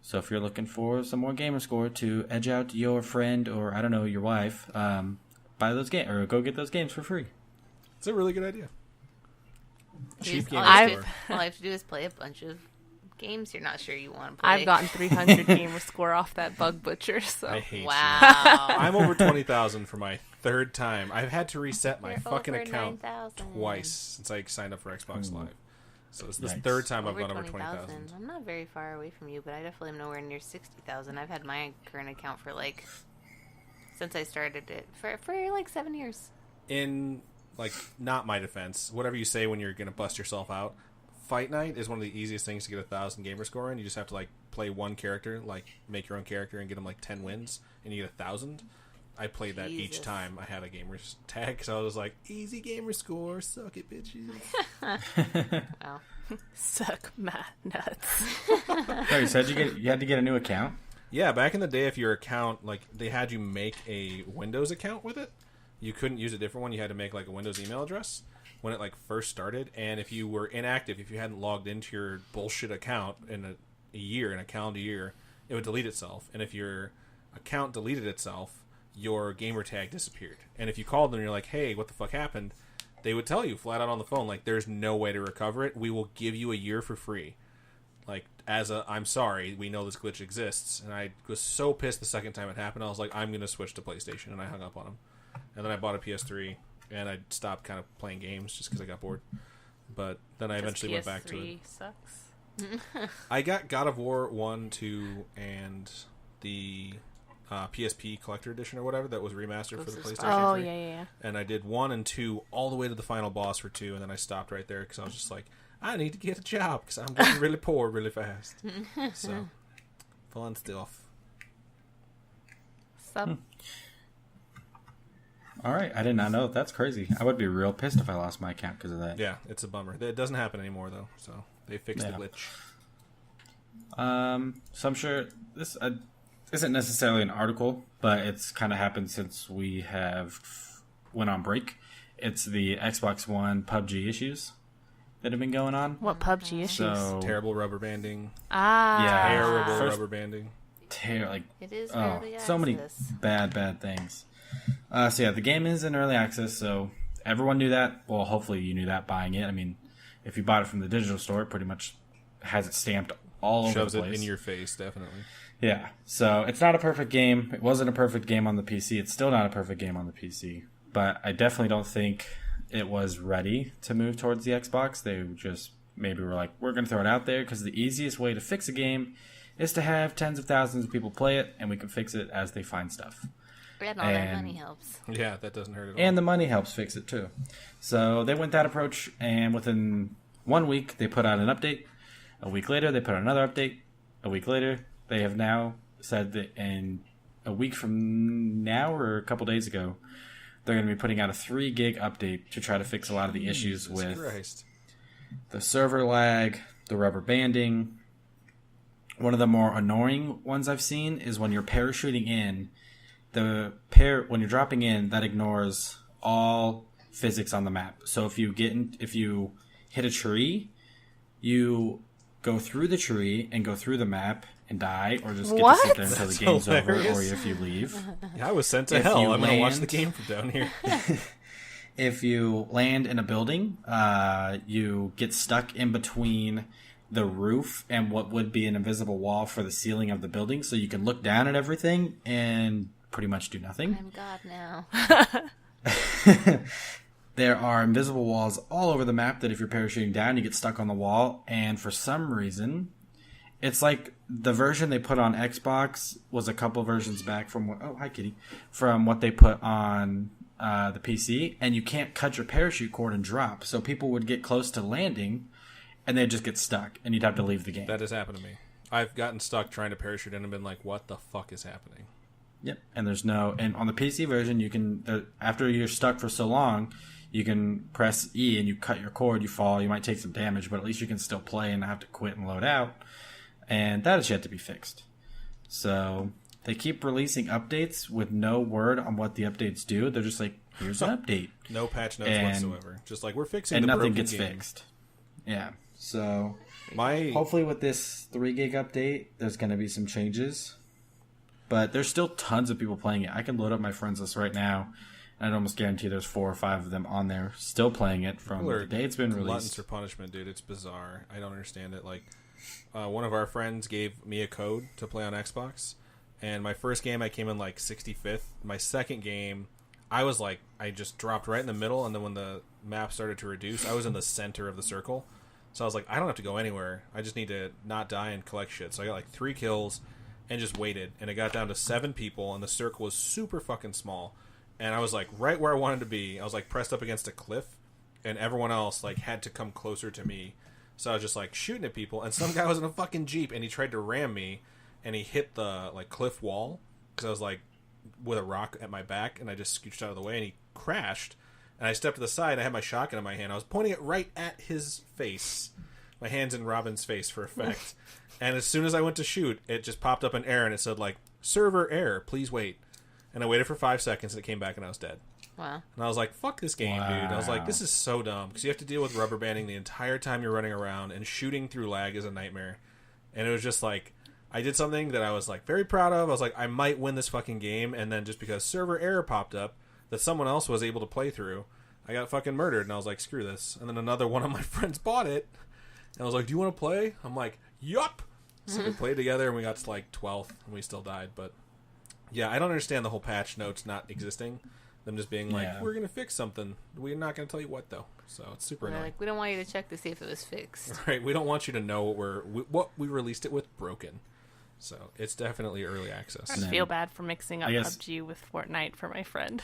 So, if you're looking for some more gamer score to edge out your friend or, I don't know, your wife, buy those games or go get those games for free. It's a really good idea. Cheap gamer all you score. all I have to do is play a bunch of games you're not sure you want to play. I've gotten 300 gamer score off that Bug Butcher. So I hate you. Wow. I'm over 20,000 for my third time. I've had to reset my You're fucking over account 9,000. twice since I signed up for Xbox Live. So it's the Yikes. third time I've Over gone over 20,000. 20,000. I'm not very far away from you, but I definitely am nowhere near 60,000. I've had my current account for since I started it for 7 years. In not my defense, whatever you say when you're gonna bust yourself out, Fight Night is one of the easiest things to get 1,000 gamer score in. You just have to play one character, make your own character and get them 10 wins, and you get 1,000. I played that each Jesus. time I had a gamer's tag, so I was like, easy gamer score, suck it, bitches. Wow. suck my nuts. Oh, you said you had to get a new account? Yeah, back in the day, if your account, they had you make a Windows account with it, you couldn't use a different one. You had to make a Windows email address when it first started. And if you were inactive, if you hadn't logged into your bullshit account in a calendar year, it would delete itself. And if your account deleted itself, your gamer tag disappeared. And if you called them and you're like, hey, what the fuck happened? They would tell you flat out on the phone, there's no way to recover it. We will give you a year for free. I'm sorry, we know this glitch exists. And I was so pissed the second time it happened. I was like, I'm going to switch to PlayStation. And I hung up on them. And then I bought a PS3. And I stopped kind of playing games just because I got bored. But then I eventually went back to it. Sucks. I got God of War 1, 2, and the PSP Collector Edition or whatever that was remastered for the PlayStation 3. Oh, yeah. And I did 1 and 2 all the way to the final boss for 2, and then I stopped right there because I was just like, I need to get a job because I'm getting really poor really fast. So, fun stuff. Sup? All right, I did not know. That's crazy. I would be real pissed if I lost my account because of that. Yeah, it's a bummer. It doesn't happen anymore, though, so they fixed the glitch. So I'm sure this isn't necessarily an article, but it's kind of happened since we have went on break. It's the Xbox One PUBG issues that have been going on. What PUBG issues? So Terrible rubber banding. yeah, Terrible First- rubber banding. It is oh, early access. so many bad things. So yeah, the game is in early access, so everyone knew that. Well, hopefully you knew that buying it. I mean, if you bought it from the digital store, it pretty much has it stamped all over Shoves the it place. in your face, definitely. Yeah, so it's not a perfect game. It wasn't a perfect game on the PC. It's still not a perfect game on the PC. But I definitely don't think it was ready to move towards the Xbox. They just maybe were like, we're going to throw it out there because the easiest way to fix a game is to have tens of thousands of people play it, and we can fix it as they find stuff. And all that money helps. Yeah, that doesn't hurt at all. And the money helps fix it too. So they went that approach, and within 1 week, they put out an update. A week later, they put out another update. A week later, they have now said that in a week from now or a couple days ago, they're going to be putting out a 3 gig update to try to fix a lot of the issues with Christ. the server lag, the rubber banding. One of the more annoying ones I've seen is when you're parachuting in, when you're dropping in, that ignores all physics on the map. So if you hit a tree, you go through the tree and go through the map and die, or just get to sit there until the game's hilarious. over, or if you leave. Yeah, I was sent to If hell. you I'm going to watch the land- game from down here. If you land in a building, you get stuck in between the roof and what would be an invisible wall for the ceiling of the building, so you can look down at everything and pretty much do nothing. I'm God now. There are invisible walls all over the map that if you're parachuting down, you get stuck on the wall. And for some reason, it's like the version they put on Xbox was a couple versions back from from what they put on the PC, and you can't cut your parachute cord and drop. So people would get close to landing, and they'd just get stuck, and you'd have to leave the game. That has happened to me. I've gotten stuck trying to parachute in and been like, what the fuck is happening? Yep. And and on the PC version, you can, after you're stuck for so long, you can press E and you cut your cord, you fall, you might take some damage, but at least you can still play and not have to quit and load out. And that is yet to be fixed. So they keep releasing updates with no word on what the updates do. They're just like, here's an update. No patch notes whatsoever. Just like, we're fixing and the nothing broken gets game. fixed. Yeah. So My hopefully with this 3 gig update, there's going to be some changes. But there's still tons of people playing it. I can load up my friends list right now, and I'd almost guarantee there's 4 or 5 of them on there still playing it from the day it's been gluttons released. for punishment, dude. It's bizarre. I don't understand it. Like, one of our friends gave me a code to play on Xbox, and my first game I came in like 65th. My second game, I just dropped right in the middle, and then when the map started to reduce, I was in the center of the circle. So I was like, I don't have to go anywhere. I just need to not die and collect shit. So I got like 3 kills and just waited. And it got down to 7 people, and the circle was super fucking small. And I was like right where I wanted to be. I was like pressed up against a cliff, and everyone else like had to come closer to me. So I was just like shooting at people, and some guy was in a fucking Jeep, and he tried to ram me, and he hit the like cliff wall because I was like with a rock at my back, and I just scooched out of the way, and he crashed. And I stepped to the side, and I had my shotgun in my hand. I was pointing it right at his face. My hand's in Robin's face for effect. And as soon as I went to shoot, it just popped up an error, and it said, like, server error, please wait. And I waited for 5 seconds, and it came back, and I was dead. Wow. And I was like, fuck this game, dude. I was like, this is so dumb. Because you have to deal with rubber banding the entire time you're running around, and shooting through lag is a nightmare. And it was just like, I did something that I was, like, very proud of. I was like, I might win this fucking game. And then just because server error popped up, that someone else was able to play through, I got fucking murdered, and I was like, screw this. And then another one of my friends bought it, and I was like, do you want to play? I'm like, yup! So we played together, and we got to like 12th, and we still died. But yeah, I don't understand the whole patch notes not existing. Them just being like, we're going to fix something. We're not going to tell you what, though. So it's super They're annoying. like, we don't want you to check to see if it was fixed. Right, we don't want you to know what we released it with broken. So it's definitely early access. I feel bad for mixing up I guess- PUBG with Fortnite for my friend.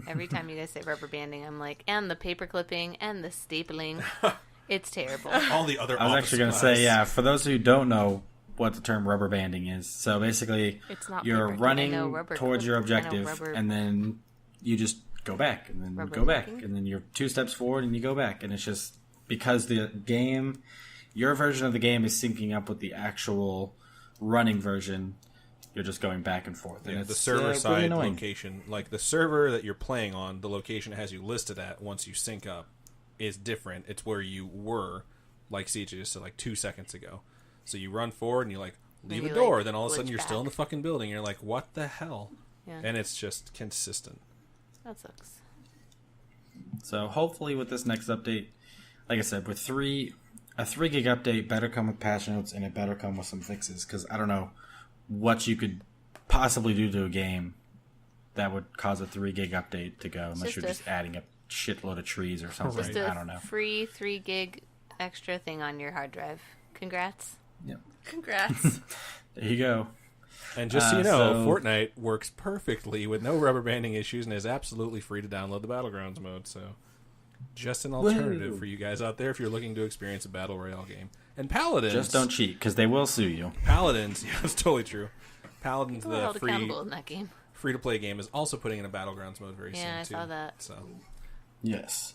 Every time you guys say rubber banding, I'm like, and the paper clipping and the stapling. It's terrible. All the other I was actually going to say, yeah, for those who don't know what the term rubber banding is, so basically It's not you're paper. running I know rubber towards your clip- I know objective, rubber- and then you just go back, and then you Rubber go back, clicking? and then you're 2 steps forward, and you go back, and it's just because the game, your version of the game is syncing up with the actual running version. You're just going back and forth. And Yeah, it's, the server really side annoying. location, like the server that you're playing on, the location it has you listed at once you sync up is different. It's where you were, like Siege, so like 2 seconds ago. So you run forward and you like leave Then a you, door, like, then all of a sudden glitch you're still in the back. fucking building. You're like, what the hell? Yeah. And it's just consistent. That sucks. So hopefully with this next update, like I said, with a 3 gig update better come with patch notes, and it better come with some fixes, because I don't know what you could possibly do to a game that would cause a 3 gig update to go, unless just you're a- just adding a shitload of trees or something. Just a I don't know. free 3 gig extra thing on your hard drive. Congrats. Yep. Congrats. There you go. And just so you know, so- Fortnite works perfectly with no rubber banding issues and is absolutely free to download the Battlegrounds mode. So, just an alternative Woo. for you guys out there if you're looking to experience a battle royale game. And Paladins, Just don't cheat, because they will sue you. Paladins, yeah, that's totally true. Paladins, People are the held accountable in that game. free to play game, is also putting in a Battlegrounds mode very soon. Yeah, I too. saw that. So, Yes.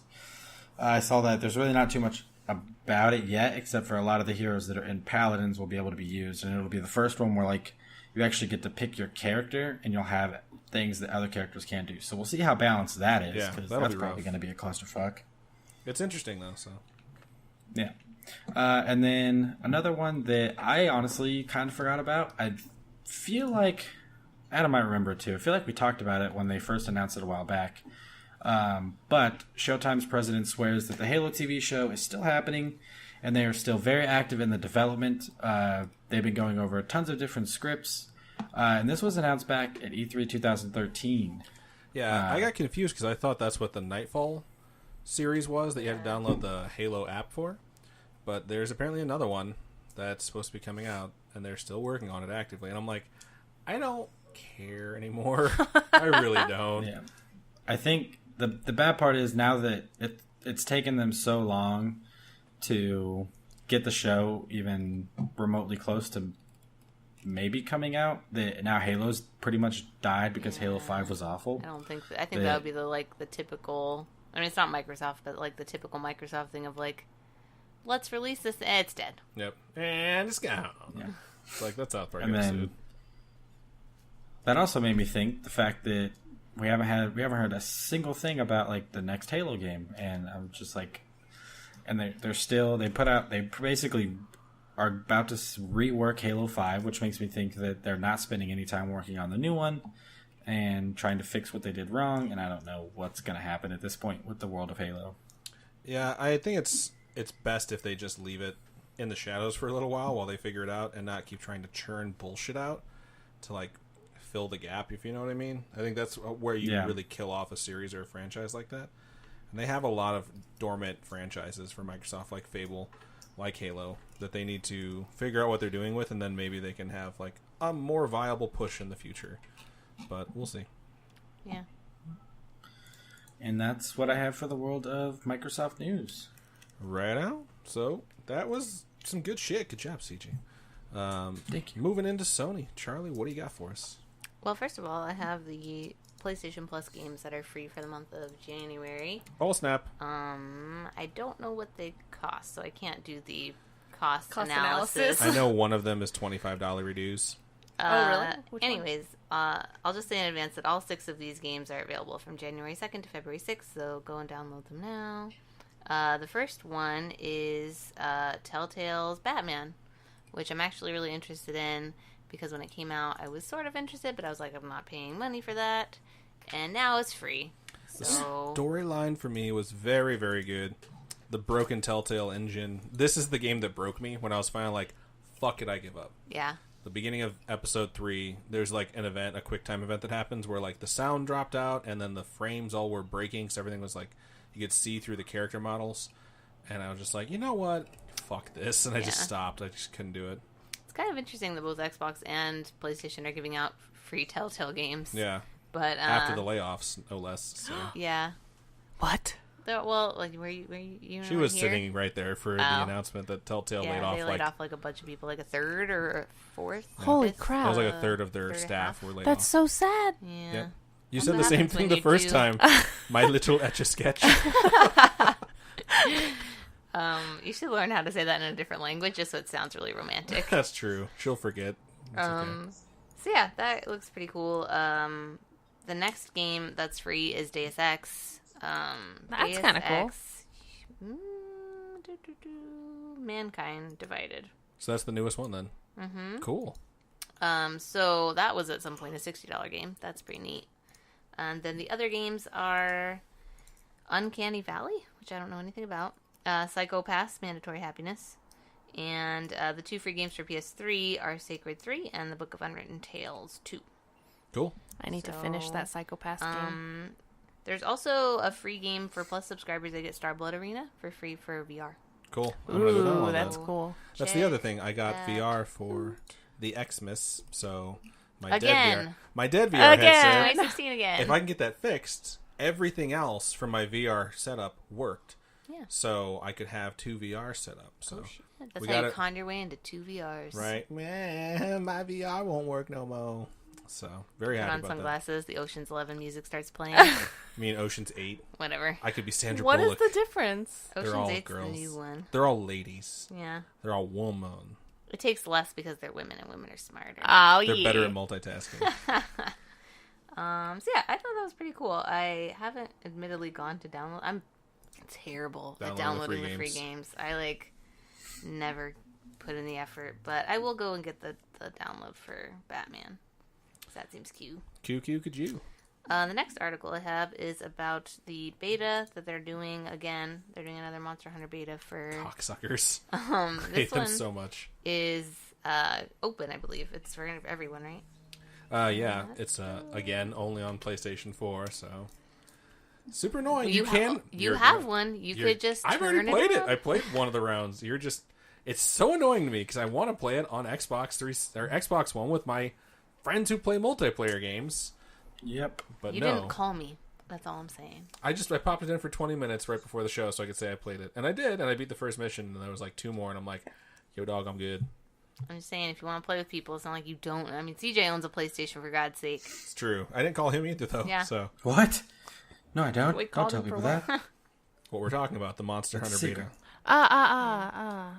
I saw that. There's really not too much about it yet, except for a lot of the heroes that are in Paladins will be able to be used, and it'll be the first one where, like, you actually get to pick your character, and you'll have things that other characters can't do. So we'll see how balanced that is, Yeah, because that'll that's be probably rough. going to be a clusterfuck. it's interesting though. So, Yeah. And then another one that I honestly kind of forgot about. I feel like Adam might remember it too. I feel like we talked about it when they first announced it a while back. But Showtime's president swears that the Halo TV show is still happening, and they are still very active in the development. They've been going over tons of different scripts, and this was announced back at E3 2013. yeah, I got confused because I thought that's what the Nightfall series was that you had to download the Halo app for. But there's apparently another one that's supposed to be coming out, and they're still working on it actively. And I'm like, I don't care anymore. I really don't. Yeah, I think the bad part is now that it's taken them so long to get the show even remotely close to maybe coming out. Now Halo's pretty much died because Halo 5 was awful. I don't think I think that would be the typical. I mean, it's not Microsoft, but like the typical Microsoft thing of like, let's release this. It's dead. Yep, and it's gone. Yeah. It's like that's South Park And episode. then that also made me think the fact that we haven't heard a single thing about like the next Halo game, and I'm just like, and they basically are about to rework Halo 5, which makes me think that they're not spending any time working on the new one and trying to fix what they did wrong, and I don't know what's going to happen at this point with the world of Halo. Yeah, I think it's best if they just leave it in the shadows for a little while they figure it out and not keep trying to churn bullshit out to like fill the gap, if you know what I mean. I think that's where you really kill off a series or a franchise like that. And they have a lot of dormant franchises for Microsoft, like Fable, like Halo, that they need to figure out what they're doing with, and then maybe they can have like a more viable push in the future. But we'll see. Yeah. And that's what I have for the world of Microsoft news. Right out. So that was some good shit. Good job, CG. Thank you. Moving into Sony. Charlie, what do you got for us? Well, first of all, I have the PlayStation Plus games that are free for the month of January. Oh, snap. I don't know what they cost, so I can't do the cost analysis. I know one of them is $25 reduce. Oh, really? Which one? Anyways, I'll just say in advance that all 6 of these games are available from January 2nd to February 6th, so go and download them now. The first one is Telltale's Batman, which I'm actually really interested in because when it came out, I was sort of interested, but I was like, I'm not paying money for that. And now it's free. So The storyline for me was very, very good. The broken Telltale engine. This is the game that broke me when I was finally like, fuck it, I give up. yeah. The beginning of episode 3, there's like an event, a quick time event that happens where like the sound dropped out and then the frames all were breaking, so everything was like, you could see through the character models. And I was just like, you know what? Fuck this. And I just stopped. I just couldn't do it. It's kind of interesting that both Xbox and PlayStation are giving out free Telltale games. Yeah. But After the layoffs, no less. So. yeah. What? Well, like, were you She was sitting right there for the announcement that Telltale laid off. They laid off like a bunch of people, like a third or a fourth. Holy fifth? crap. That was like a third of their third and a staff half. were laid That's off. so sad. Yeah. Yep. You That's said the what same happens thing when the you first do- time. My little Etch-a-Sketch. You should learn how to say that in a different language, just so it sounds really romantic. That's true. She'll forget. It's okay. So yeah, that looks pretty cool. The next game that's free is Deus Ex. That's kinda cool. Mankind Divided. So that's the newest one then. Mm-hmm. Cool. So that was at some point a $60 game. That's pretty neat. And then the other games are Uncanny Valley, which I don't know anything about. Psycho Pass, Mandatory Happiness. And the 2 free games for PS3 are Sacred 3 and The Book of Unwritten Tales 2. Cool. I need to finish that Psychopath game. There's also a free game for Plus subscribers. They get Starblood Arena for free for VR. Cool. I'm gonna go Ooh, download that's that. cool. That's the other thing. I got that VR for the Xmas, so my Again. dead VR Again. headset. 2016 again. If I can get that fixed, everything else from my VR setup worked. Yeah. So I could have 2 VR set up. So That's we how you gotta- con your way into 2 VRs. right, man, my VR won't work no more. So very Put happy on about sunglasses. The Ocean's 11 music starts playing. that. I mean, Ocean's 8. Whatever. I could be Sandra What is Bullock. the difference? They're Ocean's all 8's girls. the new one. They're all ladies. Yeah. They're all woman. It takes less because they're women and women are smarter. Oh, They're yeah. better at multitasking. So yeah, I thought that was pretty cool. I haven't admittedly gone to download. I'm terrible at downloading the free games. I like never put in the effort, but I will go and get the download for Batman. 'Cause that seems cute. QQ could you? The next article I have is about the beta that they're doing again. They're doing another Monster Hunter beta for Cocksuckers. I hate this them one so much. is open, I believe. It's for everyone, right? Yeah, it's again only on PlayStation 4, so super annoying. You have one. You could just I've already turn played it. on. I played one of the rounds. It's so annoying to me because I want to play it on Xbox 3 or Xbox One with my friends who play multiplayer games. Yep. But You no, didn't call me. That's all I'm saying. I popped it in for 20 minutes right before the show so I could say I played it. And I did, and I beat the first mission, and there was like 2 more, and I'm like, yo, dog, I'm good. I'm just saying, if you want to play with people, it's not like you don't. I mean, CJ owns a PlayStation, for God's sake. It's true. I didn't call him either, though. Yeah. So What? No, I don't. Wait, Don't called tell him for people what? that. what we're talking about, the Monster Hunter secret. beta.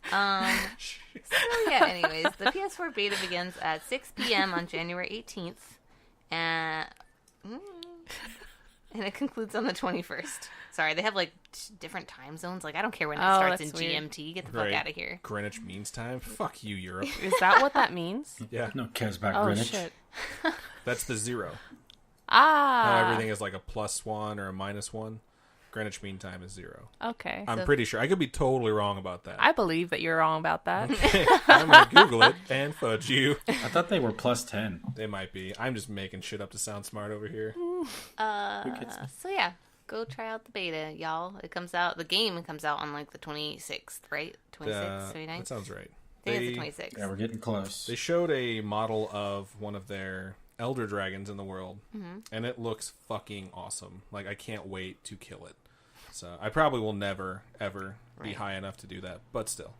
So yeah, anyways, the PS4 beta begins at 6 p.m. on January 18th, and it concludes on the 21st. Sorry, they have like different time zones. Like, I don't care when it starts in that's weird. GMT. Get the fuck out of here. Greenwich Means Time. Fuck you, Europe. Is that what that means? Yeah, No one cares about Oh, Greenwich. shit. that's the 0. Ah. How everything is like a +1 or a -1. Greenwich Mean Time is 0. Okay. I'm pretty sure. I could be totally wrong about that. I believe that you're wrong about that. I'm gonna Google it and fudge you. I thought they were +10. They might be. I'm just making shit up to sound smart over here. So yeah, go try out the beta, y'all. It comes out. The game comes out on like the 26th, right? 26th, 29th. That sounds right. I think it's the 26th. Yeah, we're getting close. They showed a model of one of their elder dragons in the world, and it looks fucking awesome. Like, I can't wait to kill it. So I probably will never, ever be high enough to do that, but still.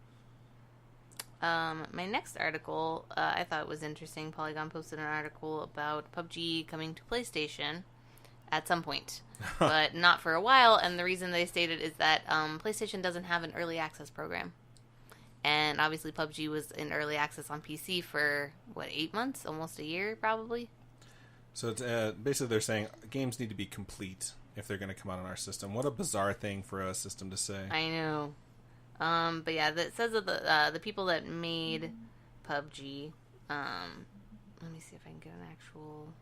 My next article, I thought was interesting. Polygon posted an article about PUBG coming to PlayStation at some point, but not for a while. And the reason they stated is that PlayStation doesn't have an early access program. And obviously PUBG was in early access on PC for, 8 months? Almost a year, probably? So it's, basically they're saying games need to be complete if they're going to come out on our system. What a bizarre thing for a system to say. I know. But yeah, it says that the people that made PUBG, let me see if I can get an actual...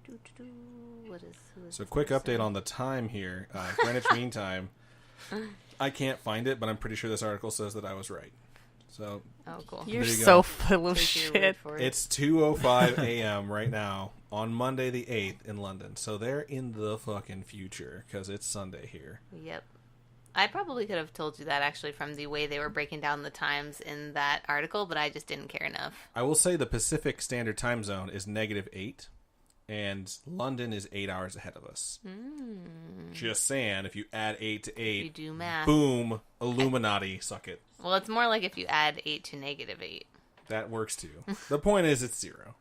Who is So this quick person? update on the time here. Greenwich Mean Time. I can't find it, but I'm pretty sure this article says that I was right. So Oh, cool. You're There you so go. full of Take your word shit. for it. it's 2:05 a.m. right now on Monday the 8th in London. So they're in the fucking future because it's Sunday here. Yep. I probably could have told you that actually from the way they were breaking down the times in that article, but I just didn't care enough. I will say the Pacific Standard Time Zone is -8, and London is 8 hours ahead of us. Just saying, if you add 8 to 8, You do math. boom, Illuminati, suck it. Well, it's more like if you add 8 to -8. That works too. The point is, it's 0.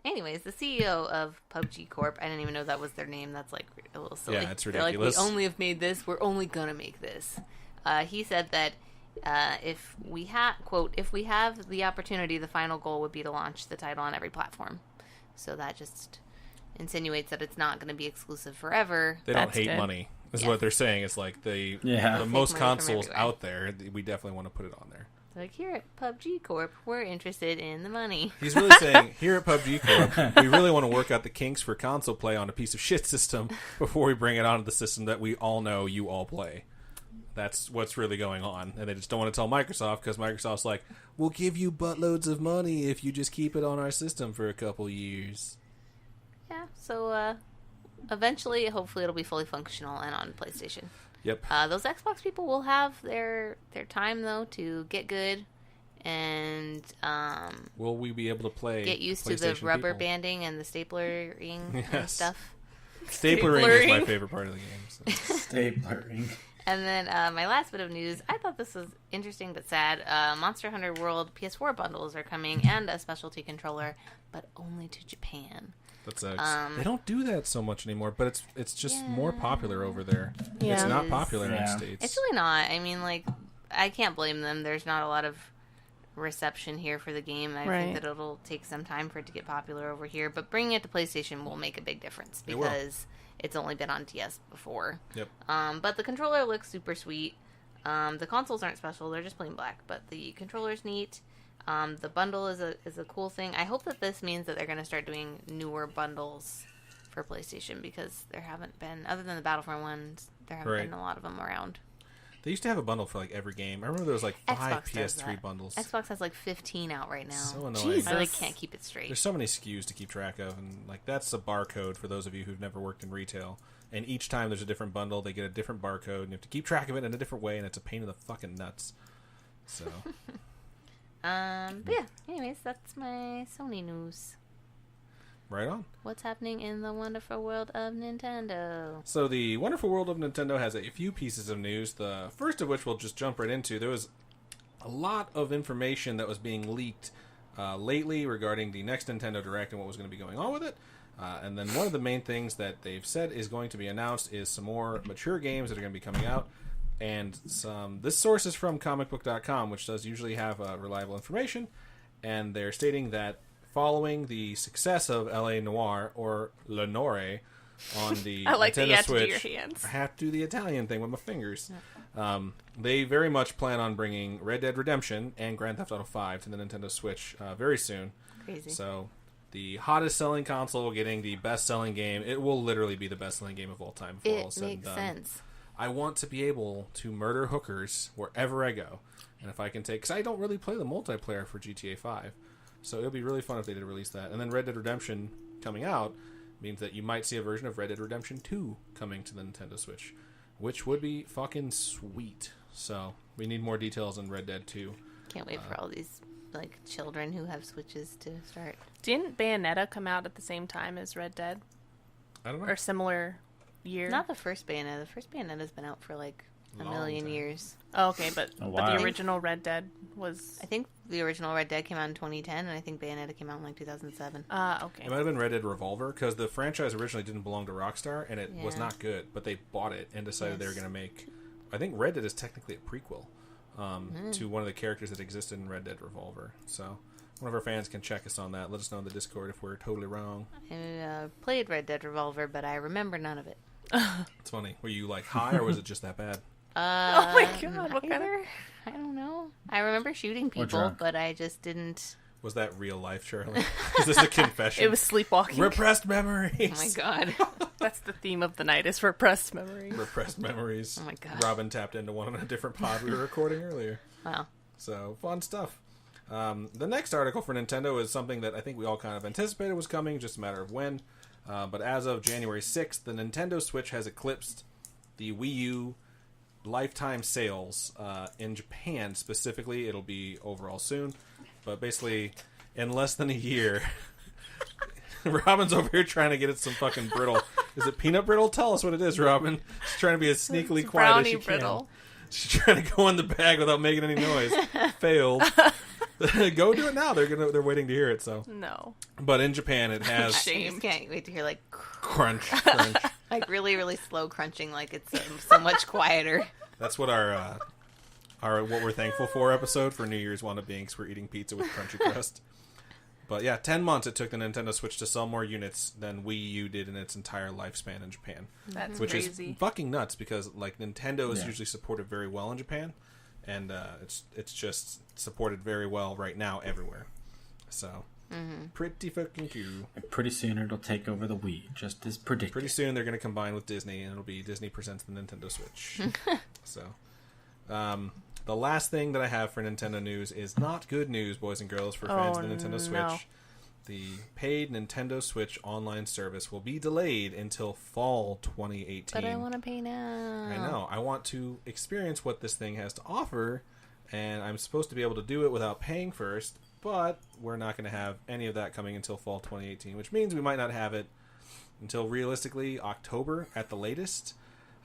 Anyways, the CEO of PUBG Corp, I didn't even know that was their name. That's like a little silly. Yeah, it's They're ridiculous. like, we only have made this. We're only gonna make this. He said that if we quote, if we have the opportunity, the final goal would be to launch the title on every platform. So that just insinuates that it's not going to be exclusive forever. They don't That's hate good. money, is Yeah. what they're saying. It's like the Yeah. most money from consoles everywhere. out there, we definitely want to put it on there. Like, here at PUBG Corp, we're interested in the money. He's really saying, here at PUBG Corp, we really want to work out the kinks for console play on a piece of shit system before we bring it onto the system that we all know you all play. That's what's really going on. And they just don't want to tell Microsoft because Microsoft's like, we'll give you buttloads of money if you just keep it on our system for a couple years. Yeah, so eventually, hopefully, it'll be fully functional and on PlayStation. Yep. Those Xbox people will have their time, though, to get good and Will we be able to play get used to the PlayStation rubber people? banding and the staplering and Yes. stuff. Staplering is my Staplering. favorite part of the game. So. Staplering. And then my last bit of news, I thought this was interesting but sad. Monster Hunter World PS4 bundles are coming and a specialty controller, but only to Japan. That sucks. They don't do that so much anymore, but it's just more popular over there. It's Yeah. not It is. popular in the Yeah. States. It's really not. I mean, like, I can't blame them. There's not a lot of reception here for the game. I Right. think that it'll take some time for it to get popular over here, but bringing it to PlayStation will make a big difference It will. because it's only been on DS before. Yep. But the controller looks super sweet. The consoles aren't special; they're just plain black. But the controller's neat. The bundle is a cool thing. I hope that this means that they're going to start doing newer bundles for PlayStation because there haven't been, other than the Battlefront ones, there haven't Right. been a lot of them around. They used to have a bundle for like every game. I remember there was like 5 Xbox does PS3 that. bundles. Xbox has like 15 out right now. So annoying. I like can't keep it straight. There's so many SKUs to keep track of, and like that's a barcode for those of you who've never worked in retail. And each time there's a different bundle, they get a different barcode, and you have to keep track of it in a different way, and it's a pain in the fucking nuts. So But yeah. Anyways, that's my Sony news. Right on. What's happening in the wonderful world of Nintendo? So the wonderful world of Nintendo has a few pieces of news. The first of which we'll just jump right into. There was a lot of information that was being leaked lately regarding the next Nintendo Direct and what was going to be going on with it. And then one of the main things that they've said is going to be announced is some more mature games that are going to be coming out. And this source is from comicbook.com, which does usually have reliable information. And they're stating that following the success of L.A. Noire, or Lenore, on the I like Nintendo that you have Switch, to do your hands. I have to do the Italian thing with my fingers. They very much plan on bringing Red Dead Redemption and Grand Theft Auto 5 to the Nintendo Switch very soon. Crazy. So the hottest selling console getting the best selling game. It will literally be the best selling game of all time. Before all is It said and makes done. sense. I want to be able to murder hookers wherever I go. And if I can take... Because I don't really play the multiplayer for GTA 5. So it would be really fun if they did release that. And then Red Dead Redemption coming out means that you might see a version of Red Dead Redemption 2 coming to the Nintendo Switch, which would be fucking sweet. So we need more details on Red Dead 2. Can't wait for all these like children who have Switches to start. Didn't Bayonetta come out at the same time as Red Dead? I don't know. Or similar year? Not the first Bayonetta. The first Bayonetta's been out for like a Long million time. years. Oh, okay, but Oh, but wow. the original Red Dead was... I think the original Red Dead came out in 2010, and I think Bayonetta came out in like 2007. okay. It might have been Red Dead Revolver, because the franchise originally didn't belong to Rockstar, and it was Yeah. not good, but they bought it and decided they were Yes. going to make... I think Red Dead is technically a prequel to one of the characters that existed in Red Dead Revolver. So one of our fans can check us on that. Let us know in the Discord if we're totally wrong. I played Red Dead Revolver, but I remember none of it. It's funny. Were you like high, or was it just that bad? Oh my god, what kind of... Neither. I don't know. I remember shooting people, drunk. but I just didn't. Was that real life, Charlie? Is this a confession? It was sleepwalking. Repressed memories. Oh my god. That's the theme of the night, is repressed memory. Repressed memories. Oh my God. Robin tapped into one on a different pod we were recording earlier. Wow. So, fun stuff. The next article for Nintendo is something that I think we all kind of anticipated was coming, just a matter of when. But as of January 6th, the Nintendo Switch has eclipsed the Wii U lifetime sales in Japan specifically. It'll be overall soon. But basically, in less than a year... Robin's over here trying to get it some fucking brittle. Is it peanut brittle? Tell us what it is, Robin. She's trying to be as sneakily It's quiet as brownie she brittle. can. She's trying to go in the bag without making any noise. Failed. Go do it now. They're waiting to hear it. So, No. but in Japan, it has I Shame. just can't wait to hear like crunch. like really really slow crunching. Like it's so much quieter. That's what our what we're thankful for episode for New Year's wound up being, 'cause we're eating pizza with crunchy crust. But yeah, 10 months it took the Nintendo Switch to sell more units than Wii U did in its entire lifespan in Japan. That's Which crazy. is fucking nuts, because like Nintendo is Yeah. usually supported very well in Japan, and it's just supported very well right now everywhere. So pretty fucking cool. And pretty soon it'll take over the Wii, just as predicted. Pretty soon they're going to combine with Disney, and it'll be Disney presents the Nintendo Switch. So, the last thing that I have for Nintendo news is not good news, boys and girls, for fans of the Nintendo Switch. no. The paid Nintendo Switch online service will be delayed until fall 2018. But I want to pay now. I know. I want to experience what this thing has to offer, and I'm supposed to be able to do it without paying first, but we're not going to have any of that coming until fall 2018, which means we might not have it until realistically October at the latest.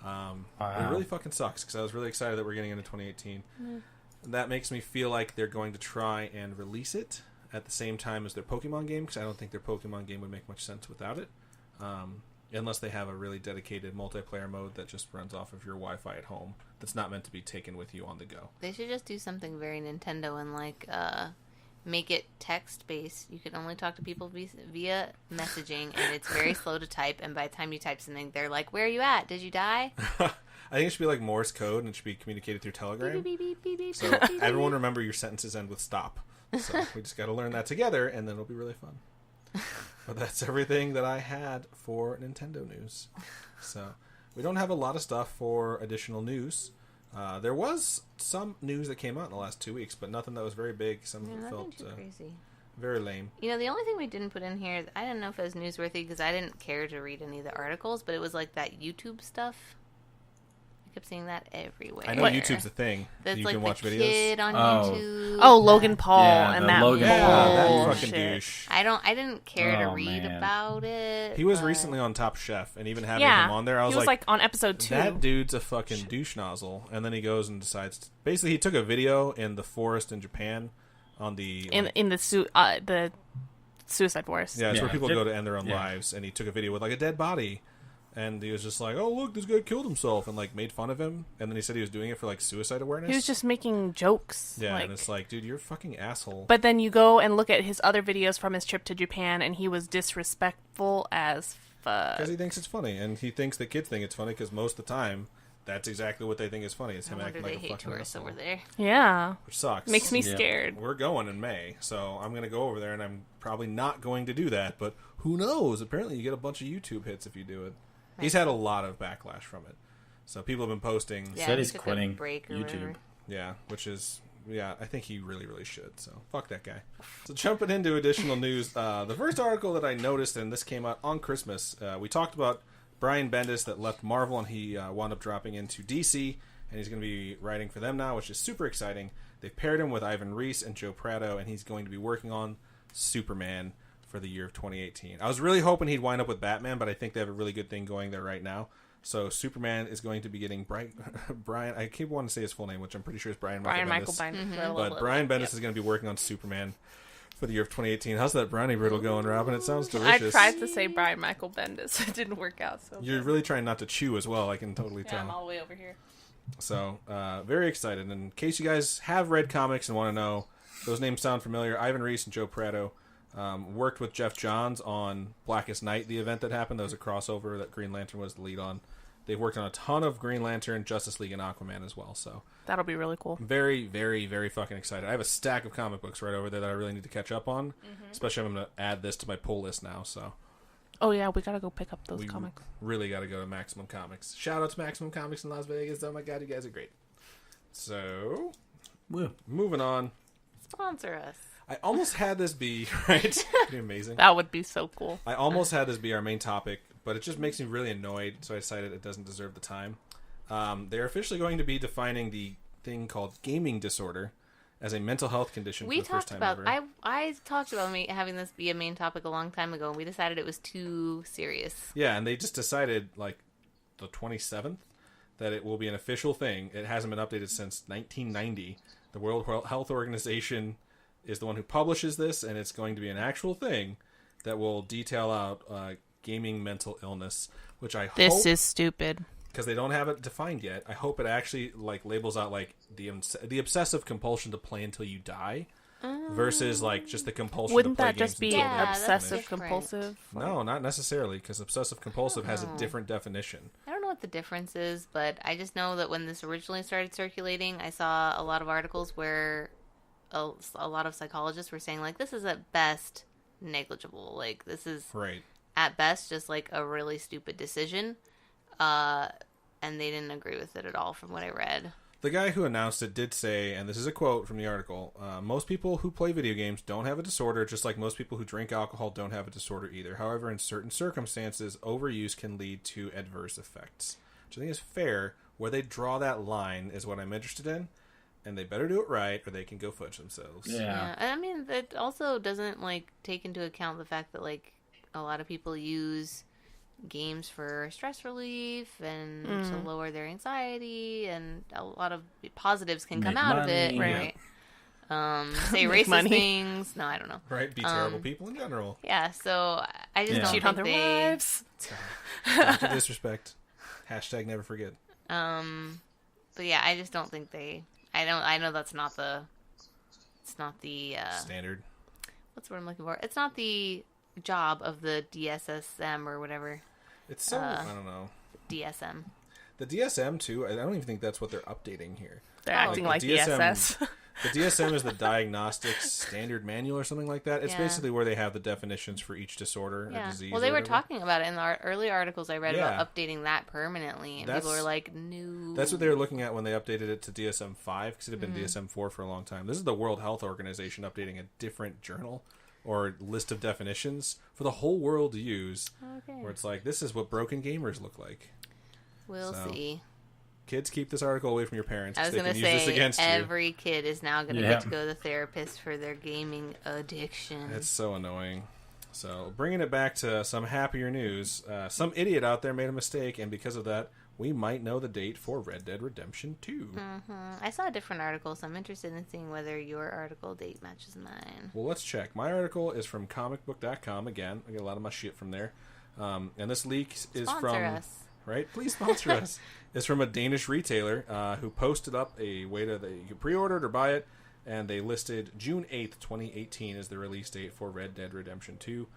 It really fucking sucks, because I was really excited that we're getting into 2018. That makes me feel like they're going to try and release it at the same time as their Pokemon game, because I don't think their Pokemon game would make much sense without it. Unless they have a really dedicated multiplayer mode that just runs off of your Wi-Fi at home, that's not meant to be taken with you on the go. They should just do something very Nintendo and like make it text based. You can only talk to people via messaging, and it's very slow to type. And by the time you type something, they're like, "Where are you at? Did you die?" I think it should be like Morse code, and it should be communicated through Telegram. Beep, beep, beep, beep, So beep, beep, everyone beep. remember your sentences end with stop. So we just got to learn that together, and then it'll be really fun. But that's everything that I had for Nintendo news. So we don't have a lot of stuff for additional news. There was some news that came out in the last 2 weeks, but nothing that was very big. Some of Yeah, it nothing felt too crazy. very lame. You know, the only thing we didn't put in here, I didn't know if it was newsworthy because I didn't care to read any of the articles, but it was like that YouTube stuff. kept seeing that everywhere. I know YouTube's a thing. That's You like can watch the videos. kid on YouTube. Oh, Logan Paul Yeah, and the that Logan Yeah, Paul. that bullshit. fucking douche. I didn't care to Oh, read man. about it. He was but- recently on Top Chef, and even having Yeah, him on there, I was he was like on episode 2. that dude's a fucking douche nozzle. And then he goes and decides to, basically he took a video in the forest in Japan on the in the Suicide Forest. yeah, it's where Yeah. people go to end their own Yeah. lives, and he took a video with like a dead body, and he was just like, "Oh look, this guy killed himself," and like made fun of him, and then he said he was doing it for like suicide awareness. He was just making jokes. yeah, like, and it's like, dude, you're a fucking asshole. but then you go and look at his other videos from his trip to Japan, and he was disrespectful as fuck. Because he thinks it's funny, and he thinks the kids think it's funny because most of the time, that's exactly what they think is funny. It's him No acting wonder like they a hate fucking tourists asshole, over there. Yeah, which sucks. makes me Yeah. scared. We're going in May, so I'm going to go over there, and I'm probably not going to do that, but who knows? Apparently you get a bunch of YouTube hits if you do it. He's had a lot of backlash from it. So people have been posting, Yeah, Said he he's took a quitting break or YouTube. whatever. yeah, which is, yeah, I think he really, really should, so fuck that guy. So jumping into additional news, the first article that I noticed, and this came out on Christmas, we talked about Brian Bendis that left Marvel, and he wound up dropping into DC, and he's going to be writing for them now, which is super exciting. They've paired him with Ivan Reis and Joe Prado, and he's going to be working on Superman for the year of 2018. I was really hoping he'd wind up with Batman, but I think they have a really good thing going there right now. So Superman is going to be getting Brian. I keep wanting to say his full name, which I'm pretty sure is Brian Michael Bendis. Bendis. But Brian Bendis is going to be working on Superman for the year of 2018. How's that brownie brittle going, Robin? It sounds I delicious. tried to say Brian Michael Bendis. It didn't work out. So You're really trying not to chew as well. I can totally yeah, I'm tell. all the way over here. So, very excited. And in case you guys have read comics and want to know, those names sound familiar. Ivan Reis and Joe Prado worked with Jeff Johns on Blackest Night, the event that happened. That was a crossover that Green Lantern was the lead on. They've worked on a ton of Green Lantern, Justice League, and Aquaman as well. So, That'll be really cool. very, very, very fucking excited. I have a stack of comic books right over there that I really need to catch up on. Especially I'm going to add this to my pull list now. So, Oh yeah, we gotta go pick up those we comics. really got to go to Maximum Comics. Shout out to Maximum Comics in Las Vegas. Oh my god, you guys are great. So, Woo. moving on. Sponsor us. I almost had this be, right? It'd be amazing. That would be so cool. I almost had this be our main topic, but it just makes me really annoyed, so I decided it doesn't deserve the time. They're officially going to be defining the thing called gaming disorder as a mental health condition We for the first talked time about. ever. I talked about having this be a main topic a long time ago, and we decided it was too serious. Yeah, and they just decided, like, the 27th, that it will be an official thing. It hasn't been updated since 1990. The World Health Organization is the one who publishes this, and it's going to be an actual thing that will detail out gaming mental illness, which I hope, Is stupid. because they don't have it defined yet, I hope it actually like labels out like the obsessive compulsion to play until you die versus like just the compulsion Wouldn't to play that just be games until Yeah, they're that's obsessive finished. compulsive? No, not necessarily, because obsessive compulsive has a know. different definition. I don't know what the difference is, but I just know that when this originally started circulating, I saw a lot of articles where a lot of psychologists were saying, like, this is at best negligible. Like, this is Right. at best just like a really stupid decision. And they didn't agree with it at all from what I read. The guy who announced it did say, and this is a quote from the article, most people who play video games don't have a disorder, just like most people who drink alcohol don't have a disorder either. However, in certain circumstances, overuse can lead to adverse effects. Which I think is fair. Where they draw that line is what I'm interested in, and they better do it right, or they can go fudge themselves. Yeah. And I mean, that also doesn't like take into account the fact that like a lot of people use games for stress relief and to lower their anxiety, and a lot of positives can come Make out of it, money. right? Say Make racist money. things. No, I don't know. Right? Be terrible people in general. Yeah, so I just Yeah. don't Cheat think on their they. wives. Don't you disrespect. Hashtag never forget. But yeah, I just don't think they. I know that's not the. It's not the. Standard. What's the word I'm looking for? It's not the job of the DSSM or whatever. It's so, I don't know. DSM. The DSM, too, I don't even think that's what they're updating here. They're Oh. acting the like the DSM SS. The DSM is the Diagnostics Standard Manual or something like that. It's Yeah. basically where they have the definitions for each disorder or Yeah. disease. Well, or they were whatever. talking about it in the early articles I read Yeah. about updating that permanently, and people were like, "No." That's what they were looking at when they updated it to DSM-5, because it had been Mm-hmm. DSM-4 for a long time. This is the World Health Organization updating a different journal or list of definitions for the whole world to use, Okay. where it's like, this is what broken gamers look like. We'll So. see. Kids, keep this article away from your parents. I was They going can to use this say, against you. every kid is now going to Yeah. get to go to the therapist for their gaming addiction. It's so annoying. So, bringing it back to some happier news, some idiot out there made a mistake, and because of that, we might know the date for Red Dead Redemption 2. I saw a different article, so I'm interested in seeing whether your article date matches mine. Well, let's check. My article is from comicbook.com. Again, I get a lot of my shit from there. And this leak is Sponsor from... us. Right? Please sponsor us. It's from a Danish retailer who posted up a way that you could pre-order it or buy it, and they listed June 8th, 2018 as the release date for Red Dead Redemption 2.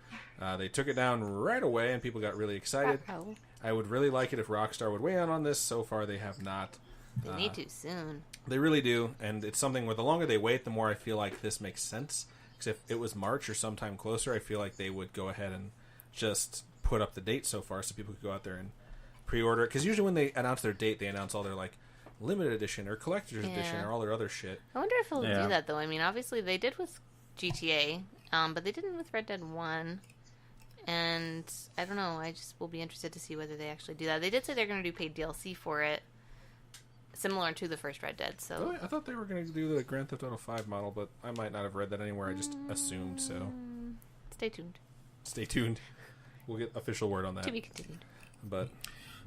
They took it down right away, and people got really excited. Uh-oh. I would really like it if Rockstar would weigh in on this. So far, they have not. They need to soon. They really do, and it's something where the longer they wait, the more I feel like this makes sense. Because if it was March or sometime closer, I feel like they would go ahead and just put up the date so far so people could go out there and pre-order it. Because usually when they announce their date, they announce all their like limited edition or collector's edition or all their other shit. I wonder if they'll Yeah. do that, though. I mean, obviously they did with GTA, but they didn't with Red Dead 1. And I don't know. I just will be interested to see whether they actually do that. They did say they're going to do paid DLC for it, similar to the first Red Dead. So Really? I thought they were going to do the Grand Theft Auto 5 model, but I might not have read that anywhere. I just assumed, so stay tuned. stay tuned. We'll get official word on that. To be continued. But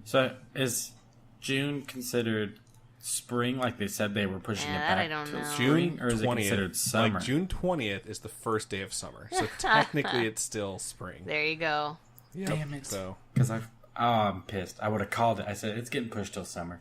So is June considered spring, like they said they were pushing Yeah, it that back I don't to know. spring, June or is it 20th, considered summer? like June 20th is the first day of summer, so technically it's still spring. There you go. Yep. Damn it. So Because I'm pissed. I would have called it. I said it's getting pushed till summer.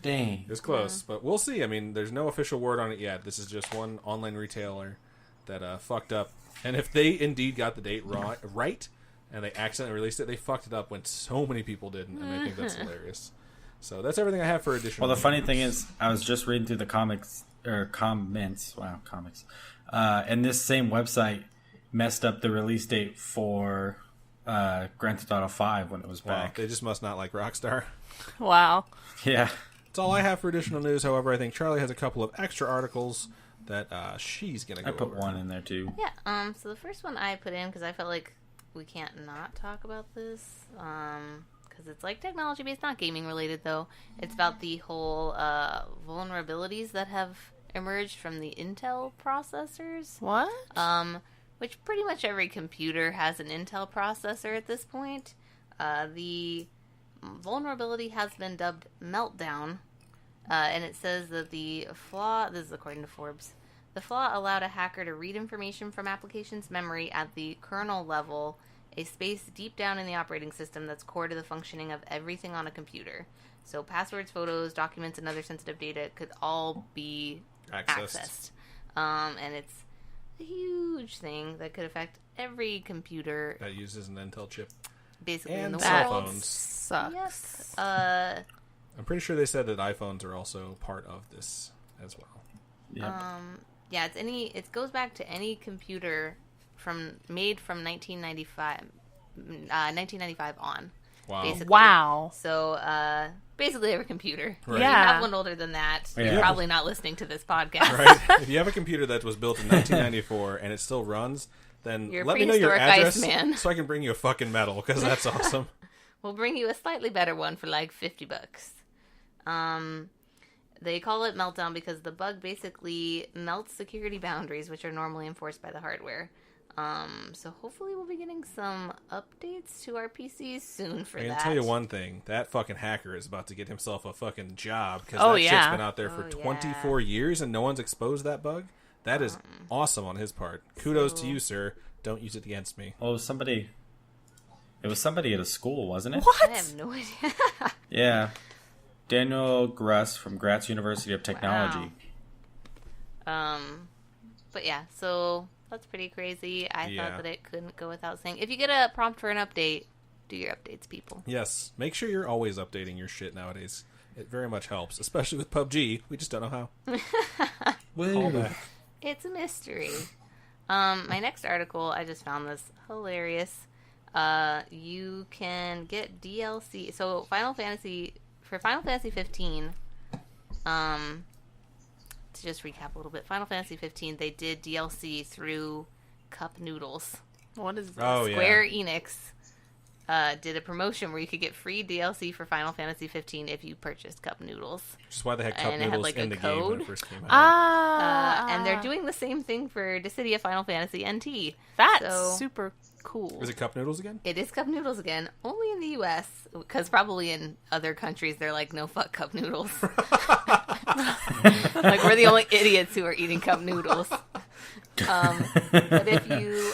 Dang. it's close, but we'll see. I mean, there's no official word on it yet. This is just one online retailer that fucked up, and if they indeed got the date right, and they accidentally released it, they fucked it up when so many people didn't, and I think that's hilarious. So that's everything I have for additional. Well, the funny thing is, I was just reading through the comics or comments. Wow, comics. And this same website messed up the release date for Grand Theft Auto 5 when it was Wow, back. they just must not like Rockstar. Wow. Yeah. That's all I have for additional news. However, I think Charlie has a couple of extra articles that she's gonna go I put over. one in there too. Yeah. So the first one I put in because I felt like we can't not talk about this. Because it's like technology based, not gaming related though. It's about the whole vulnerabilities that have emerged from the Intel processors. What? Which pretty much every computer has an Intel processor at this point. The vulnerability has been dubbed Meltdown, and it says that the flaw, this is according to Forbes, the flaw allowed a hacker to read information from application's memory at the kernel level, a space deep down in the operating system that's core to the functioning of everything on a computer. So passwords, photos, documents, and other sensitive data could all be accessed. And it's a huge thing that could affect every computer That uses an Intel chip. basically in And the cell world. phones. Sucks. Yes. I'm pretty sure they said that iPhones are also part of this as well. Yep. Yeah, it goes back to any computer made from 1995 on. Wow. Basically. Wow. So basically every computer. Right. If you Yeah. have one older than that, Yeah. you're probably not listening to this podcast. Right? If you have a computer that was built in 1994 and it still runs, then You're a let me know your prehistoric address Iceman. so I can bring you a fucking medal, because that's awesome. We'll bring you a slightly better one for like $50. They call it Meltdown because the bug basically melts security boundaries, which are normally enforced by the hardware. So hopefully we'll be getting some updates to our PCs soon for I that. can tell you one thing. That fucking hacker is about to get himself a fucking job, because Oh, that shit's yeah. been out there for Oh, 24 years and no one's exposed that bug. That is awesome on his part. Kudos to you, sir. Don't use it against me. Well, it was somebody at a school, wasn't it? I have no idea. Yeah. Daniel Gruss from Graz University of Technology. But yeah, so that's pretty crazy. I Yeah. thought that it couldn't go without saying. If you get a prompt for an update, do your updates, people. Yes, make sure you're always updating your shit nowadays. It very much helps, especially with PUBG. We just don't know how. Call back. It's a mystery. My next article, I just found this hilarious. You can get DLC. So Final Fantasy 15, to just recap a little bit, Final Fantasy 15, they did DLC through Cup Noodles. What is this? Oh, yeah. Square Enix did a promotion where you could get free DLC for Final Fantasy 15 if you purchased Cup Noodles. Which is why they had Cup And it had, Noodles like, in a the game when code. it first came out. And they're doing the same thing for Dissidia Final Fantasy NT. That's So- super cool. Is it Cup Noodles again? It is Cup Noodles again, only in the U.S. Because probably in other countries they're like, no, fuck Cup Noodles. Like, we're the only idiots who are eating Cup Noodles. But if you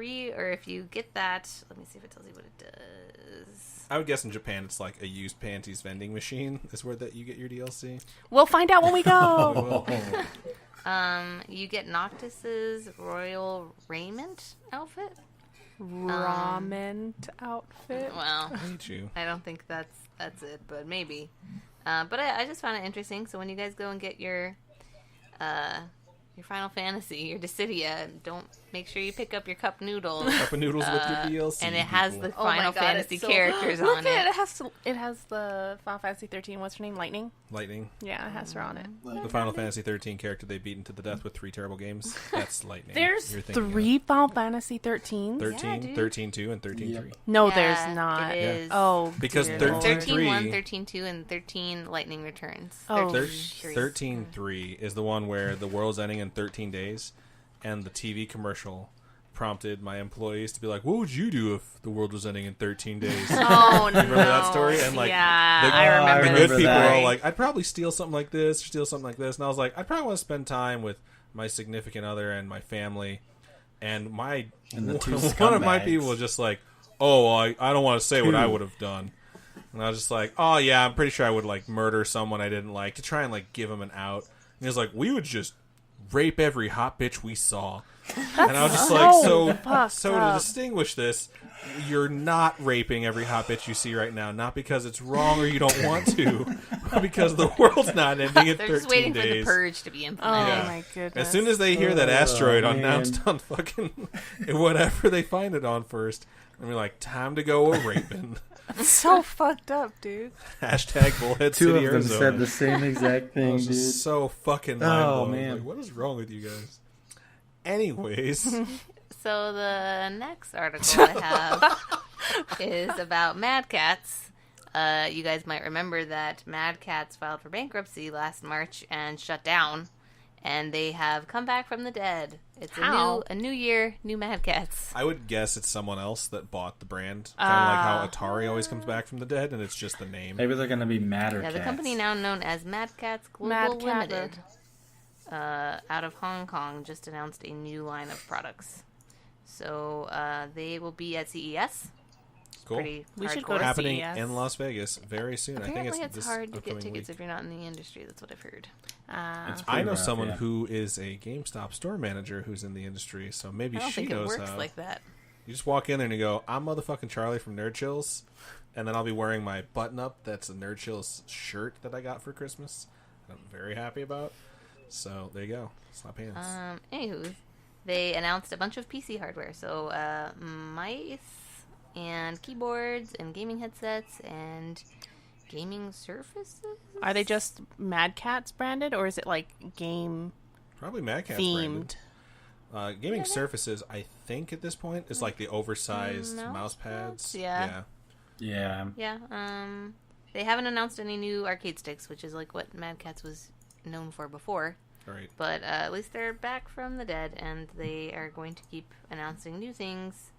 if you get that, let me see if it tells you what it does. I would guess in Japan it's like a used panties vending machine is where that you get your DLC. We'll find out when we go. You get Noctis's Royal Raiment outfit. Ramen outfit. Well, I hate you. I don't think that's it, but maybe. But I just found it interesting. So when you guys go and get your Final Fantasy, your Dissidia, don't make sure you pick up your Cup Noodles. Cup of Noodles with your DLC. And it has people. the Oh my Final God, Fantasy it's so- Look characters on at it. it. It has the Final Fantasy 13. What's her name? Lightning. Lightning. Yeah, it has her on it. The Final Fantasy 13 character they beaten to the death with 3 terrible games. That's Lightning. There's You're thinking of 3 Final Fantasy 13s. 13, Yeah, dude. 13-2, and 13-3. Yep. No, Yeah, there's not. It is. Oh, Because dear 13 Lord. 13-1, 13-3. 13-2, and 13 Lightning Returns. Oh, 13-3. 13-3 is the one where the world's ending in 13 days, and the TV commercial prompted my employees to be like, what would you do if the world was ending in 13 days? Oh no! Remember that story? And like, yeah, the, I remember. the good remember people that. were all like, I'd probably steal something like this, or steal something like this. And I was like, I'd probably want to spend time with my significant other and my family. And my And the two one of my scumbags. people was just like, oh, well, I don't want to say what I would have done. And I was just like, oh yeah, I'm pretty sure I would like murder someone I didn't like to try and like give him an out. And he was like, we would just rape every hot bitch we saw. And I was just like, fucked so to up. distinguish this, you're not raping every hot bitch you see right now, not because it's wrong or you don't want to, but because the world's not ending in 13 They're just waiting for the days. purge to be Oh implemented. Yeah. my goodness! As soon as they hear that Oh, asteroid man. announced on fucking whatever they find it on first, I'm like, time to go a raping. It's so fucked up, dude. Hashtag Bullhead Two City, of them Arizona. said the same exact I thing, was dude. just so fucking Oh, mind blown. man. Like, what is wrong with you guys? Anyways, So the next article I have is about Mad Cats. You guys might remember that Mad Cats filed for bankruptcy last March and shut down, and they have come back from the dead. It's How? a new year, new Mad Cats. I would guess it's someone else that bought the brand. Kind of like how Atari always comes back from the dead, and it's just the name. Maybe they're gonna be madder Yeah, the cats. company now known as Mad Cats Global Mad Cat. Limited, out of Hong Kong, just announced a new line of products. So they will be at CES. Cool. Pretty We should hardcore. go to Happening CES. in Las Vegas very soon. Apparently, I think it's this hard to get upcoming tickets week. if you're not in the industry. That's what I've heard. It's I pretty know rough, someone yeah. who is a GameStop store manager who's in the industry, so maybe I don't she think it knows works how. like that. You just walk in there and you go, I'm motherfucking Charlie from Nerd Chills, and then I'll be wearing my button-up that's a Nerd Chills shirt that I got for Christmas. I'm very happy about. So there you go. Slap hands. Anywho, they announced a bunch of PC hardware. So mice and keyboards and gaming headsets and gaming surfaces. Are they just Mad Cats branded, or is it like game Probably Mad Cat's themed? branded. Gaming surfaces, I think at this point, is like the oversized mouse pads. Yeah. Yeah. Yeah. They haven't announced any new arcade sticks, which is like what Mad Cats was known for before. Right. But at least they're back from the dead, and they are going to keep announcing new things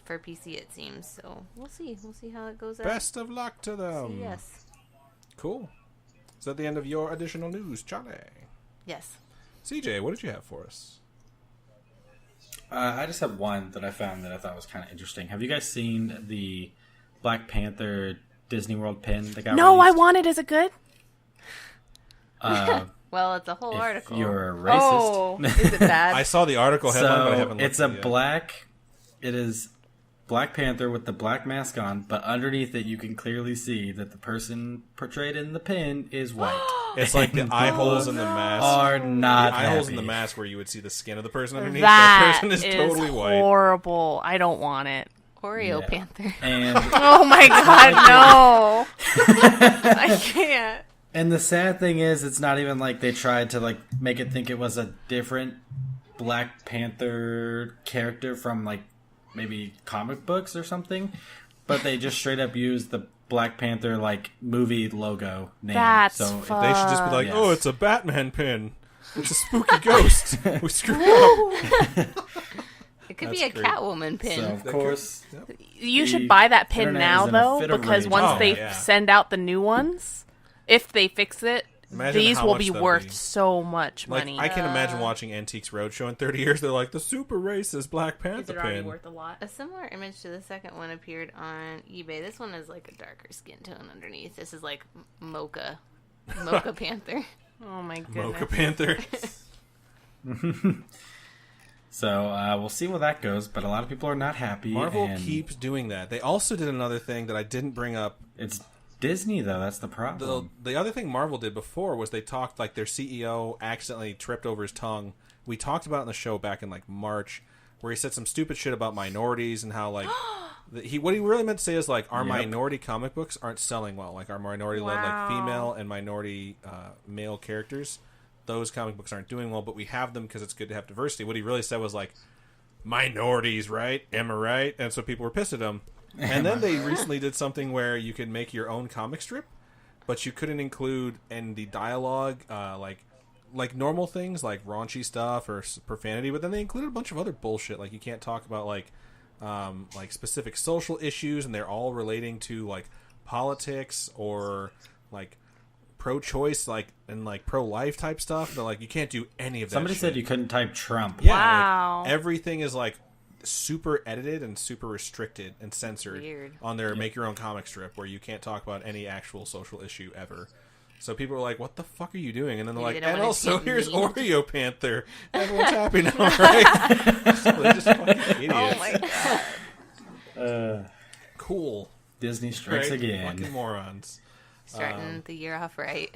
for PC, it seems. So we'll see. We'll see how it goes. Best of luck to them. Yes. Cool. Is that the end of your additional news, Charlie? Yes. CJ, what did you have for us? I just have one that I found that I thought was kind of interesting. Have you guys seen the Black Panther Disney World pin that got No, I released? want it. Is it good? Well, it's a whole If article. you're a racist. Oh, is it bad? I saw the article headline, but I So haven't looked it's a at it yet. black. It is Black Panther with the black mask on, but underneath it, you can clearly see that the person portrayed in the pin is white. It's like the eye holes in the mask. Are not the eye holes in happy. the mask where you would see the skin of the person underneath. that person is totally white. horrible. I don't want it. Oreo Yeah. Panther. And Oh my god, no! I can't. and the sad thing is, it's not even like they tried to like make it think it was a different Black Panther character from like maybe comic books or something. but they just straight up used the Black Panther like movie logo name. That's They should just be like, Yes. oh, it's a Batman pin. It's a spooky ghost. We screwed up. It could That's be a great. Catwoman pin. So of course, You The should buy that pin internet now, is in a though, fit of because rage. once Oh, they yeah. send out the new ones, if they fix it, Imagine these how will much be they'll worth be. so much Like, money. I can imagine watching Antiques Roadshow in 30 years. They're like, the super racist Black Panther pin. a lot? A similar image to the second one appeared on eBay. This one is like a darker skin tone underneath. This is like Mocha Panther. Oh my goodness. Mocha Panther. so we'll see where that goes. But a lot of people are not happy. Marvel and keeps doing that. They also did another thing that I didn't bring up. It's Disney though. That's the problem. The other thing Marvel did before was they talked like their CEO accidentally tripped over his tongue. We talked about it in the show back in like March, where he said some stupid shit about minorities and how like what he really meant to say is like our Yep. minority comic books aren't selling well. Like our minority led like Wow. female and minority male characters, those comic books aren't doing well, but we have them because it's good to have diversity. What he really said was like minorities, right? Am I right? And so people were pissed at him. And then they recently did something where you could make your own comic strip, but you couldn't include in the dialogue like normal things like raunchy stuff or profanity. But then they included a bunch of other bullshit, like you can't talk about like specific social issues, and they're all relating to like politics or like pro-choice, like and like pro-life type stuff. But like you can't do any of that. Somebody shit. said you couldn't type Trump. Yeah, Wow. like, everything is like super edited and super restricted and censored Weird. on their make your own comic strip where you can't talk about any actual social issue ever. So people are like, what the fuck are you doing? And then they're Maybe like, they don't and wanna also get here's memed. Oreo Panther. Everyone's happy now, right? So they're just fucking idiots. Oh my god. Cool. Disney strikes Right? again. Fucking morons. Starting the year off right.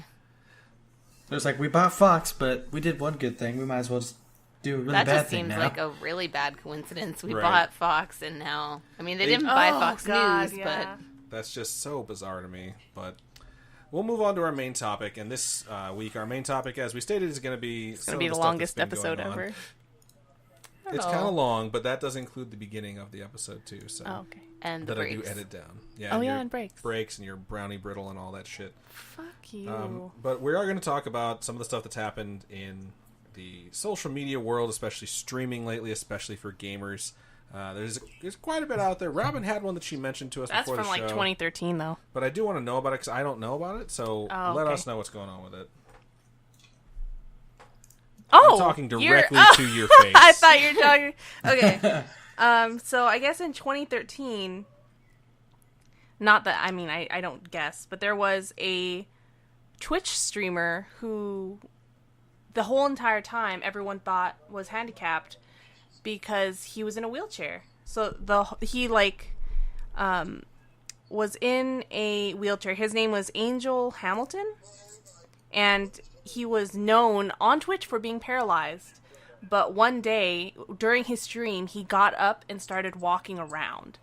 It's like we bought Fox, but we did one good thing. We might as well just do a really That bad just thing seems now. like a really bad coincidence. We Right. bought Fox and now... I mean, they didn't buy Fox News, but... That's just so bizarre to me. But we'll move on to our main topic. And this week, our main topic, as we stated, is going to be... It's going to be the longest episode ever. It's kind of long, but that does include the beginning of the episode, too. So Oh, okay. And the that I do breaks. edit down. Oh, yeah, your and breaks. Breaks and your brownie brittle and all that shit. Fuck you. But we are going to talk about some of the stuff that's happened in the social media world, especially streaming lately, especially for gamers. There's quite a bit out there. Robin had one that she mentioned to us That's before from the like show. 2013, though. But I do want to know about it because I don't know about it. So Oh, let okay. us know what's going on with it. Oh, I'm talking you're- directly oh, to your face. I thought you were talking. Okay. So I guess in 2013, not that I don't guess, but there was a Twitch streamer who the whole entire time everyone thought was handicapped because he was in a wheelchair. So he was in a wheelchair. His name was Angel Hamilton, and he was known on Twitch for being paralyzed. But one day during his stream, he got up and started walking around.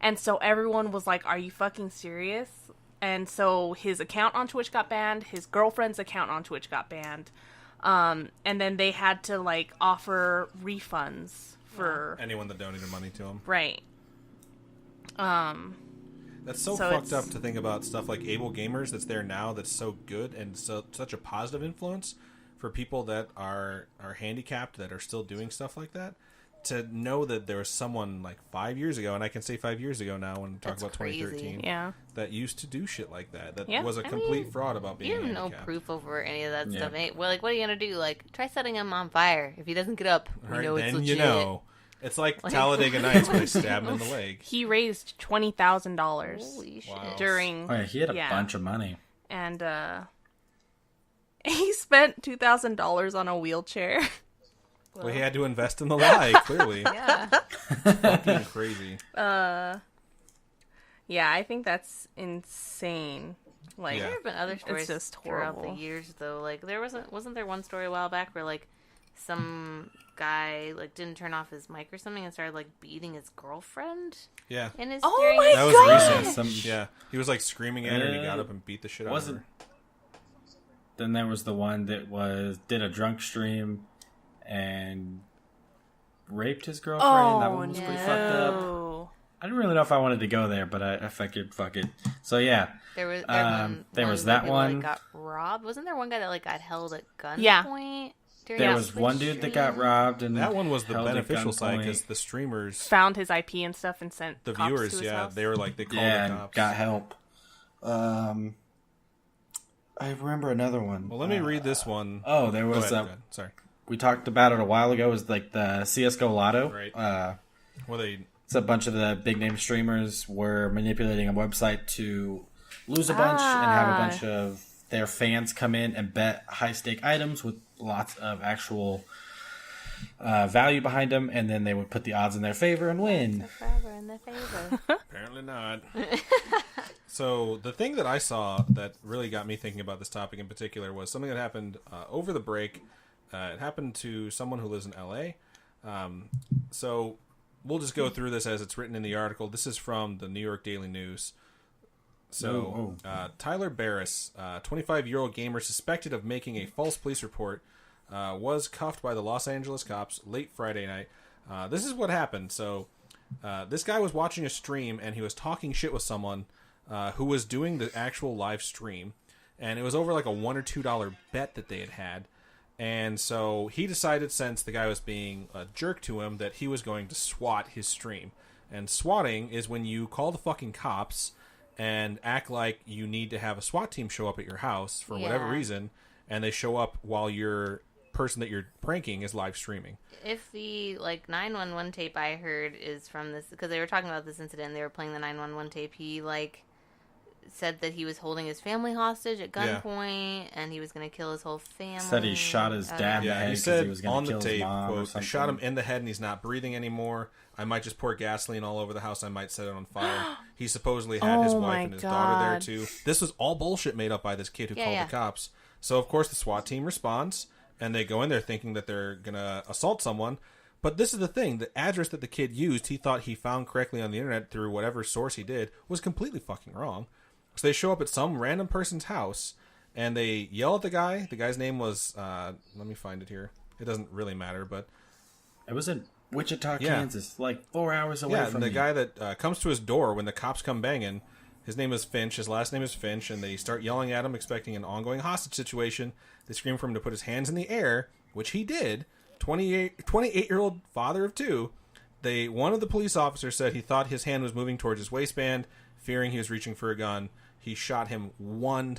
And so everyone was like, are you fucking serious? And so his account on Twitch got banned. His girlfriend's account on Twitch got banned. And then they had to like offer refunds for Anyone that donated money to him. right. That's so So fucked it's- up to think about stuff like Able Gamers that's there now that's so good and such a positive influence for people that are handicapped that are still doing stuff like that. To know that there was someone like 5 years ago, and I can say 5 years ago now when we talk That's about crazy. 2013, Yeah. that used to do shit like that. That Yeah. was a I complete mean, fraud about being You have no handicapped. proof over any of that Yeah. stuff. Well, like, what are you gonna do? Like, try setting him on fire. If he doesn't get up, you Right, know it's then legit. you know. It's like Like- Talladega Nights where they stab him in the leg. He raised $20,000 Holy shit! Wow. during Oh, yeah, he had a yeah. bunch of money. and he spent $2,000 on a wheelchair. Well, he had to invest in the lie, clearly. Yeah, Fucking crazy. Yeah, I think that's insane. Like, Yeah. there have been other stories just throughout the horrible. years, though. Like, there wasn't there one story a while back where like some guy like didn't turn off his mic or something and started like beating his girlfriend Yeah. in his Oh during my his- That was God! recent. Some- Yeah. He was like screaming at her and he got up and beat the shit out of wasn't- her. Then there was the one that did a drunk stream and raped his girlfriend. That one was pretty fucked up. no. I didn't really know if I wanted to go there, but I figured, fuck it. So yeah, There was that people, one. like, got robbed. Wasn't there one guy that like got held at gunpoint? Yeah. There was one dude that got robbed, and that one was the held at beneficial side gunpoint. because the streamers, Found his IP and stuff and sent the cops viewers, to his yeah, house. they were like they called Yeah, the and cops. got help. I remember another one. Well, let me read this one. Oh, there Go was ahead, go ahead. Sorry. we talked about it a while ago. It was like the CS:GO Lotto. Right. Well, It's a bunch of the big name streamers were manipulating a website to lose a bunch and have a bunch of their fans come in and bet high stake items with lots of actual value behind them, and then they would put the odds in their favor and win. Forever in their favor. apparently not. So the thing that I saw that really got me thinking about this topic in particular was something that happened over the break. It happened to someone who lives in LA. So we'll just go through this as it's written in the article. This is from the New York Daily News. So Tyler Barris, 25-year-old gamer suspected of making a false police report, was cuffed by the Los Angeles cops late Friday night. This is what happened. So this guy was watching a stream and he was talking shit with someone who was doing the actual live stream, and it was over like a $1 or $2 bet that they had. And so he decided, since the guy was being a jerk to him, that he was going to SWAT his stream. And swatting is when you call the fucking cops and act like you need to have a SWAT team show up at your house for whatever reason, and they show up while your person that you're pranking is live streaming. If the 911 tape I heard is from this, because they were talking about this incident, they were playing the 911 tape. He said that he was holding his family hostage at gunpoint, and he was going to kill his whole family. Said he shot his dad in the head he because said he was going on to the kill his tape, mom or quote, I something. shot him in the head and he's not breathing anymore. I might just pour gasoline all over the house. I might set it on fire. He supposedly had his wife and his daughter there too. This was all bullshit made up by this kid who called the cops. So of course the SWAT team responds, and they go in there thinking that they're going to assault someone. But this is the thing. The address that the kid used, he thought he found correctly on the internet through whatever source he did, was completely fucking wrong. So they show up at some random person's house, and they yell at the guy. The guy's name was, let me find it here. It doesn't really matter, but... It was in Wichita, Kansas, like 4 hours away from the me. guy that comes to his door when the cops come banging, his name is Finch, his last name is Finch, and they start yelling at him, expecting an ongoing hostage situation. They scream for him to put his hands in the air, which he did. 28-year-old father of two. One of the police officers said he thought his hand was moving towards his waistband, fearing he was reaching for a gun. He shot him one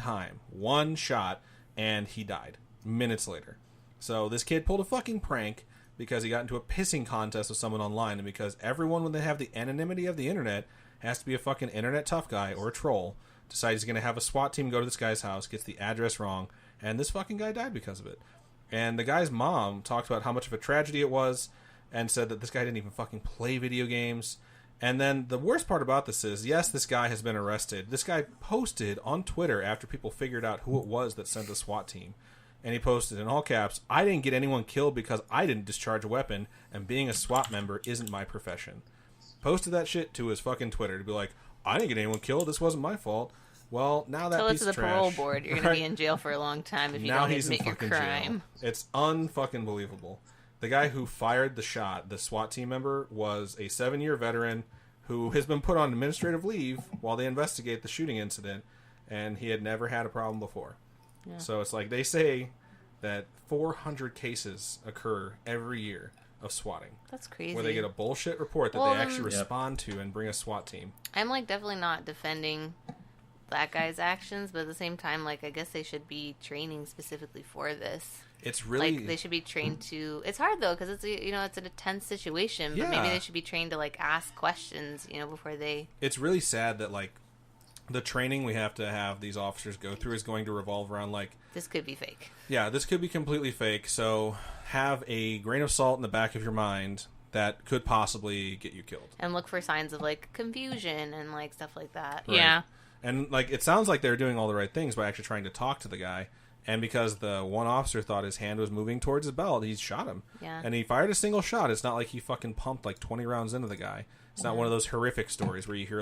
shot, and he died minutes later. So this kid pulled a fucking prank because he got into a pissing contest with someone online, and because everyone, when they have the anonymity of the internet, has to be a fucking internet tough guy or a troll, decides he's going to have a SWAT team go to this guy's house, gets the address wrong, and this fucking guy died because of it. And the guy's mom talked about how much of a tragedy it was, and said that this guy didn't even fucking play video games. And then the worst part about this is, yes, this guy has been arrested. This guy posted on Twitter after people figured out who it was that sent the SWAT team. And he posted in all caps, "I didn't get anyone killed because I didn't discharge a weapon, and being a SWAT member isn't my profession." Posted that shit to his fucking Twitter to be like, "I didn't get anyone killed. This wasn't my fault." Well, now that Tell piece it to of the trash, parole board. You're going to be in jail for a long time if you now don't he's in admit your fucking crime. jail. It's unfucking believable. The guy who fired the shot, the SWAT team member, was a 7-year veteran who has been put on administrative leave while they investigate the shooting incident, and he had never had a problem before. Yeah. So it's like they say that 400 cases occur every year of swatting. That's crazy. Where they get a bullshit report that they actually respond to and bring a SWAT team. I'm definitely not defending that guy's actions, but at the same time, I guess they should be training specifically for this. It's really they should be trained to. It's hard though because it's it's a tense situation. But maybe they should be trained to ask questions before they. It's really sad that the training we have to have these officers go through is going to revolve around this could be fake. Yeah, this could be completely fake. So have a grain of salt in the back of your mind that could possibly get you killed. And look for signs of confusion and stuff like that. Right. Yeah. And it sounds like they're doing all the right things by actually trying to talk to the guy. And because the one officer thought his hand was moving towards his belt, he shot him. Yeah. And he fired a single shot. It's not like he fucking pumped 20 rounds into the guy. It's not one of those horrific stories where you hear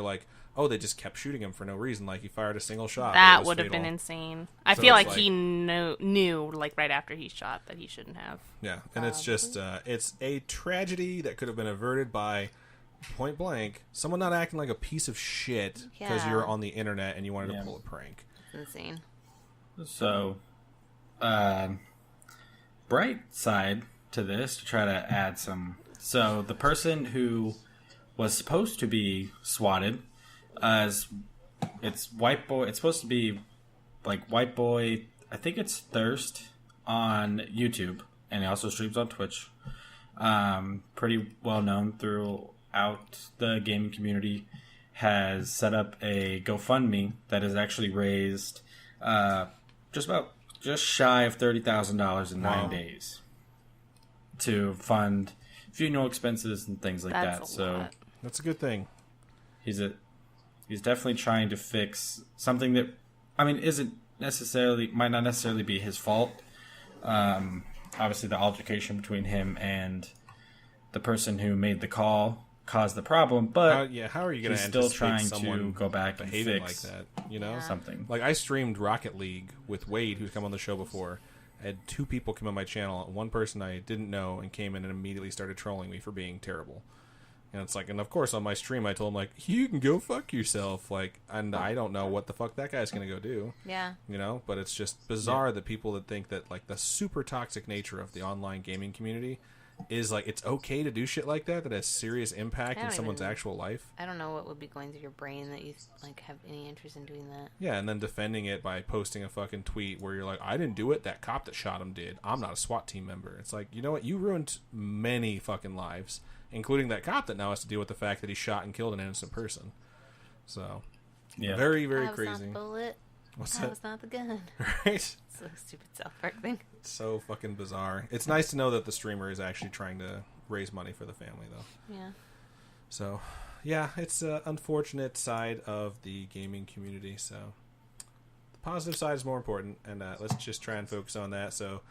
oh, they just kept shooting him for no reason. He fired a single shot. That would have been insane. I feel like he knew right after he shot that he shouldn't have. Yeah, and it's just it's a tragedy that could have been averted by point blank, someone not acting like a piece of shit because Yeah. you're on the internet and you wanted to pull a prank. Insane. So, bright side to this, to try to add some. So, the person who was supposed to be swatted, it's White Boy. It's supposed to be like White Boy. I think it's Thirst on YouTube, and he also streams on Twitch. Pretty well known throughout the gaming community. Has set up a GoFundMe that has actually raised just shy of $30,000 in 9 days to fund funeral expenses and things like That's that. a So lot. That's a good thing. he's definitely trying to fix something that, I mean, might not necessarily be his fault. Obviously, the altercation between him and the person who made the call caused the problem, but how are you going he's to still anticipate trying someone to go back and behaving fix like that? You know, something. like I streamed Rocket League with Wade, who's come on the show before. I had 2 people come on my channel. One person I didn't know and came in and immediately started trolling me for being terrible. And it's like, and of course on my stream I told him like, you can go fuck yourself. Like, and I don't know what the fuck that guy's gonna go do. Yeah. You know, but it's just bizarre that people that think that like the super toxic nature of the online gaming community is like it's okay to do shit like that has serious impact I in don't someone's even- actual life. I don't know what would be going through your brain that you like have any interest in doing that. Yeah, and then defending it by posting a fucking tweet where you're like, I didn't do it, that cop that shot him did. I'm not a SWAT team member. It's like, you know what? You ruined many fucking lives, including that cop that now has to deal with the fact that he shot and killed an innocent person. So, Yeah. very, very that was crazy. not the bullet. What's That that? was not the gun. Right? So stupid South Park thing. It's so fucking bizarre. It's nice to know that the streamer is actually trying to raise money for the family, though. Yeah. So, yeah, it's an unfortunate side of the gaming community. So, the positive side is more important, and let's just try and focus on that. So,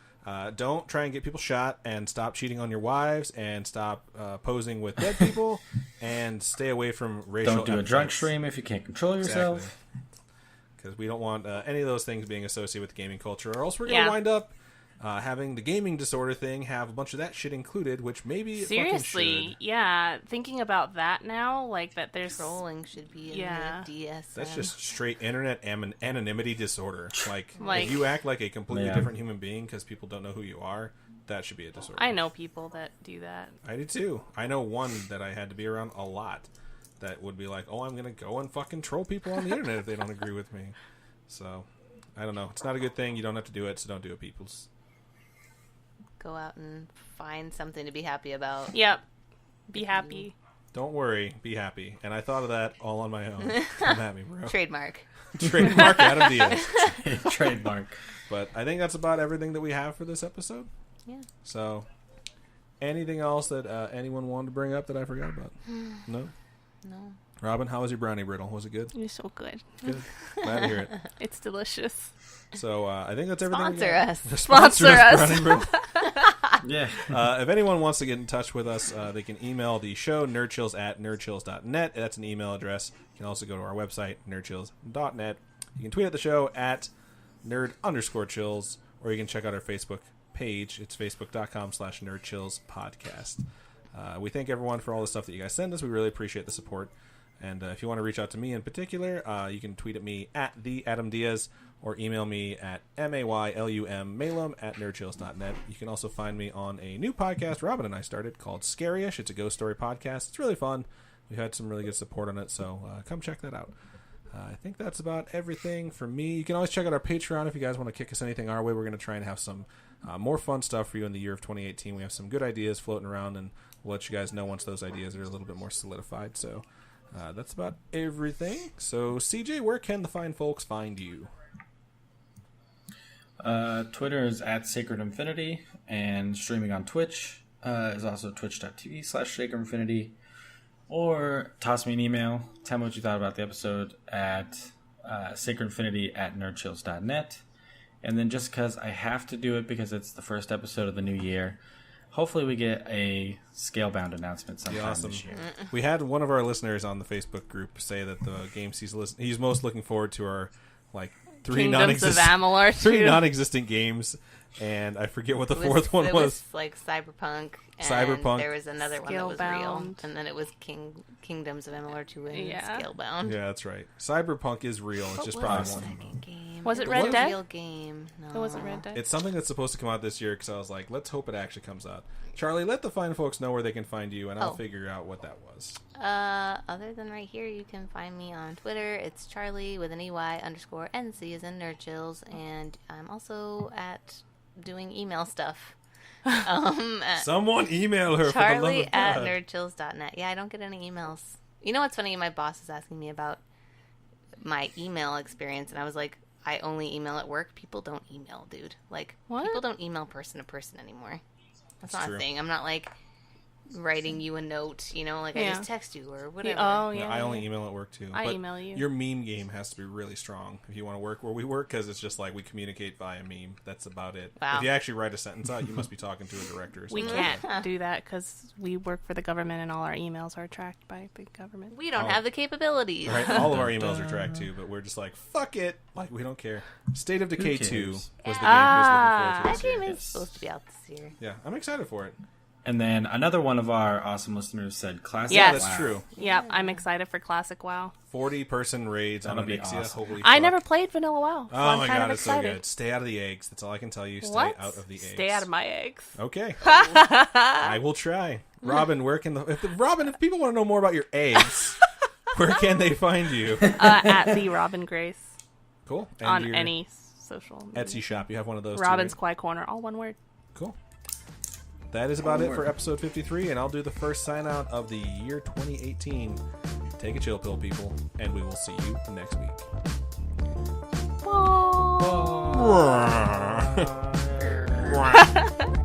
don't try and get people shot, and stop cheating on your wives, and stop posing with dead people, and stay away from racial. Don't do a drunk epithets. stream if you can't control yourself. Because we don't want any of those things being associated with gaming culture, or else we're going to Yeah. wind up having the gaming disorder thing have a bunch of that shit included, which maybe it fucking Seriously, should. yeah. Thinking about that now, like that there's Trolling should be in Yeah. the DSM. That's just straight internet anonymity disorder. Like, Like- if you act like a completely Yeah. different human being because people don't know who you are, that should be a disorder. I know people that do that. I do too. I know one that I had to be around a lot that would be like, oh, I'm going to go and fucking troll people on the internet if they don't agree with me. So, I don't know. It's not a good thing. You don't have to do it, so don't do it, peoples. Go out and find something to be happy about. Yep. Be happy. Don't worry. Be happy. And I thought of that all on my own. Come at me, bro. Trademark. Trademark Adam Diaz. Trademark. But I think that's about everything that we have for this episode. Yeah. So, anything else that anyone wanted to bring up that I forgot about? No? No. Robin, how was your brownie brittle? Was it good? You're so good. Good. Glad to hear it. It's delicious. So, I think that's everything. Sponsor us. Sponsor us, Sponsor Brownie Brittle. Yeah. If anyone wants to get in touch with us, they can email the show, nerdchills@nerdchills.net. That's an email address. You can also go to our website, nerdchills.net. You can tweet at the show at nerd_chills, or you can check out our Facebook page. It's facebook.com/nerdchillspodcast. We thank everyone for all the stuff that you guys send us. We really appreciate the support. And if you want to reach out to me in particular, you can tweet at me at @theadamdiaz or email me at malum@nerdchills.net. You can also find me on a new podcast Robin and I started called Scary-ish. It's a ghost story podcast. It's really fun. We've had some really good support on it, so come check that out. I think that's about everything for me. You can always check out our Patreon if you guys want to kick us anything our way. We're going to try and have some more fun stuff for you in the year of 2018. We have some good ideas floating around, and we'll let you guys know once those ideas are a little bit more solidified. So that's about everything. So, CJ, where can the fine folks find you? Twitter is at Sacred Infinity, and streaming on Twitch is also twitch.tv/SacredInfinity. Or toss me an email. Tell me what you thought about the episode at sacredinfinity@nerdchills.net. And then just because I have to do it because it's the first episode of the new year, hopefully we get a Scalebound announcement sometime Awesome. this year. We had one of our listeners on the Facebook group say that the games he's most looking forward to are like Kingdoms of Amalur 2. 3 non-existent games, and I forget what the fourth one It was. like Cyberpunk. And Cyberpunk. There was another one that was real, Scalebound. and then it was Kingdoms of Amalur 2 and Yeah. Scalebound. Yeah, that's right. Cyberpunk is real. It's What just was probably the one. second game? Was it was Red a Dead? real game. No. It wasn't Red Dead. It's something that's supposed to come out this year because I was like, let's hope it actually comes out. Charlie, let the fine folks know where they can find you, and I'll Oh. figure out what that was. Other than right here, you can find me on Twitter. It's Charlie with an EY_NC as in Nerdchills, and I'm also at doing email stuff. At Someone email her Charlie for the at love of God. nerdchills.net. Yeah, I don't get any emails. You know what's funny? My boss is asking me about my email experience, and I was like, I only email at work. People don't email, dude. Like, What? people don't email person to person anymore. That's not true. a thing. I'm not like writing you a note, you know, like I Yeah. just text you or whatever. Oh, Yeah, yeah. I only email at work too. I but email you. Your meme game has to be really strong if you want to work where we work, because it's just like we communicate via meme. That's about it. Wow. If you actually write a sentence out, you must be talking to a director. Or We something. can't do that because we work for the government and all our emails are tracked by big government. We don't Oh. have the capabilities. Right? All of our emails are tracked too, but we're just like, fuck it. Like, we don't care. State of Decay 2 was cares? the game he was looking forward to That this year. game is Yes. supposed to be out this year. Yeah, I'm excited for it. And then another one of our awesome listeners said classic. Yes. That's WoW. true. Yeah, I'm excited for Classic WoW. 40-person raids on That'll be Onyxia. awesome. Holy I fuck. never played Vanilla WoW, so Oh I'm my kind god, of it's so excited. good. Stay out of the eggs. That's all I can tell you. Stay What? out of the eggs. Stay out of my eggs. Okay. I will try. Robin, where can if people want to know more about your eggs, where can they find you? At the Robin Grace Cool. And on your any social media. Etsy shop. You have one of those Robin's too, Quiet Corner, all one word. right? Cool. That is about it for episode 53, and I'll do the first sign out of the year 2018. Take a chill pill, people, and we will see you next week. Bye.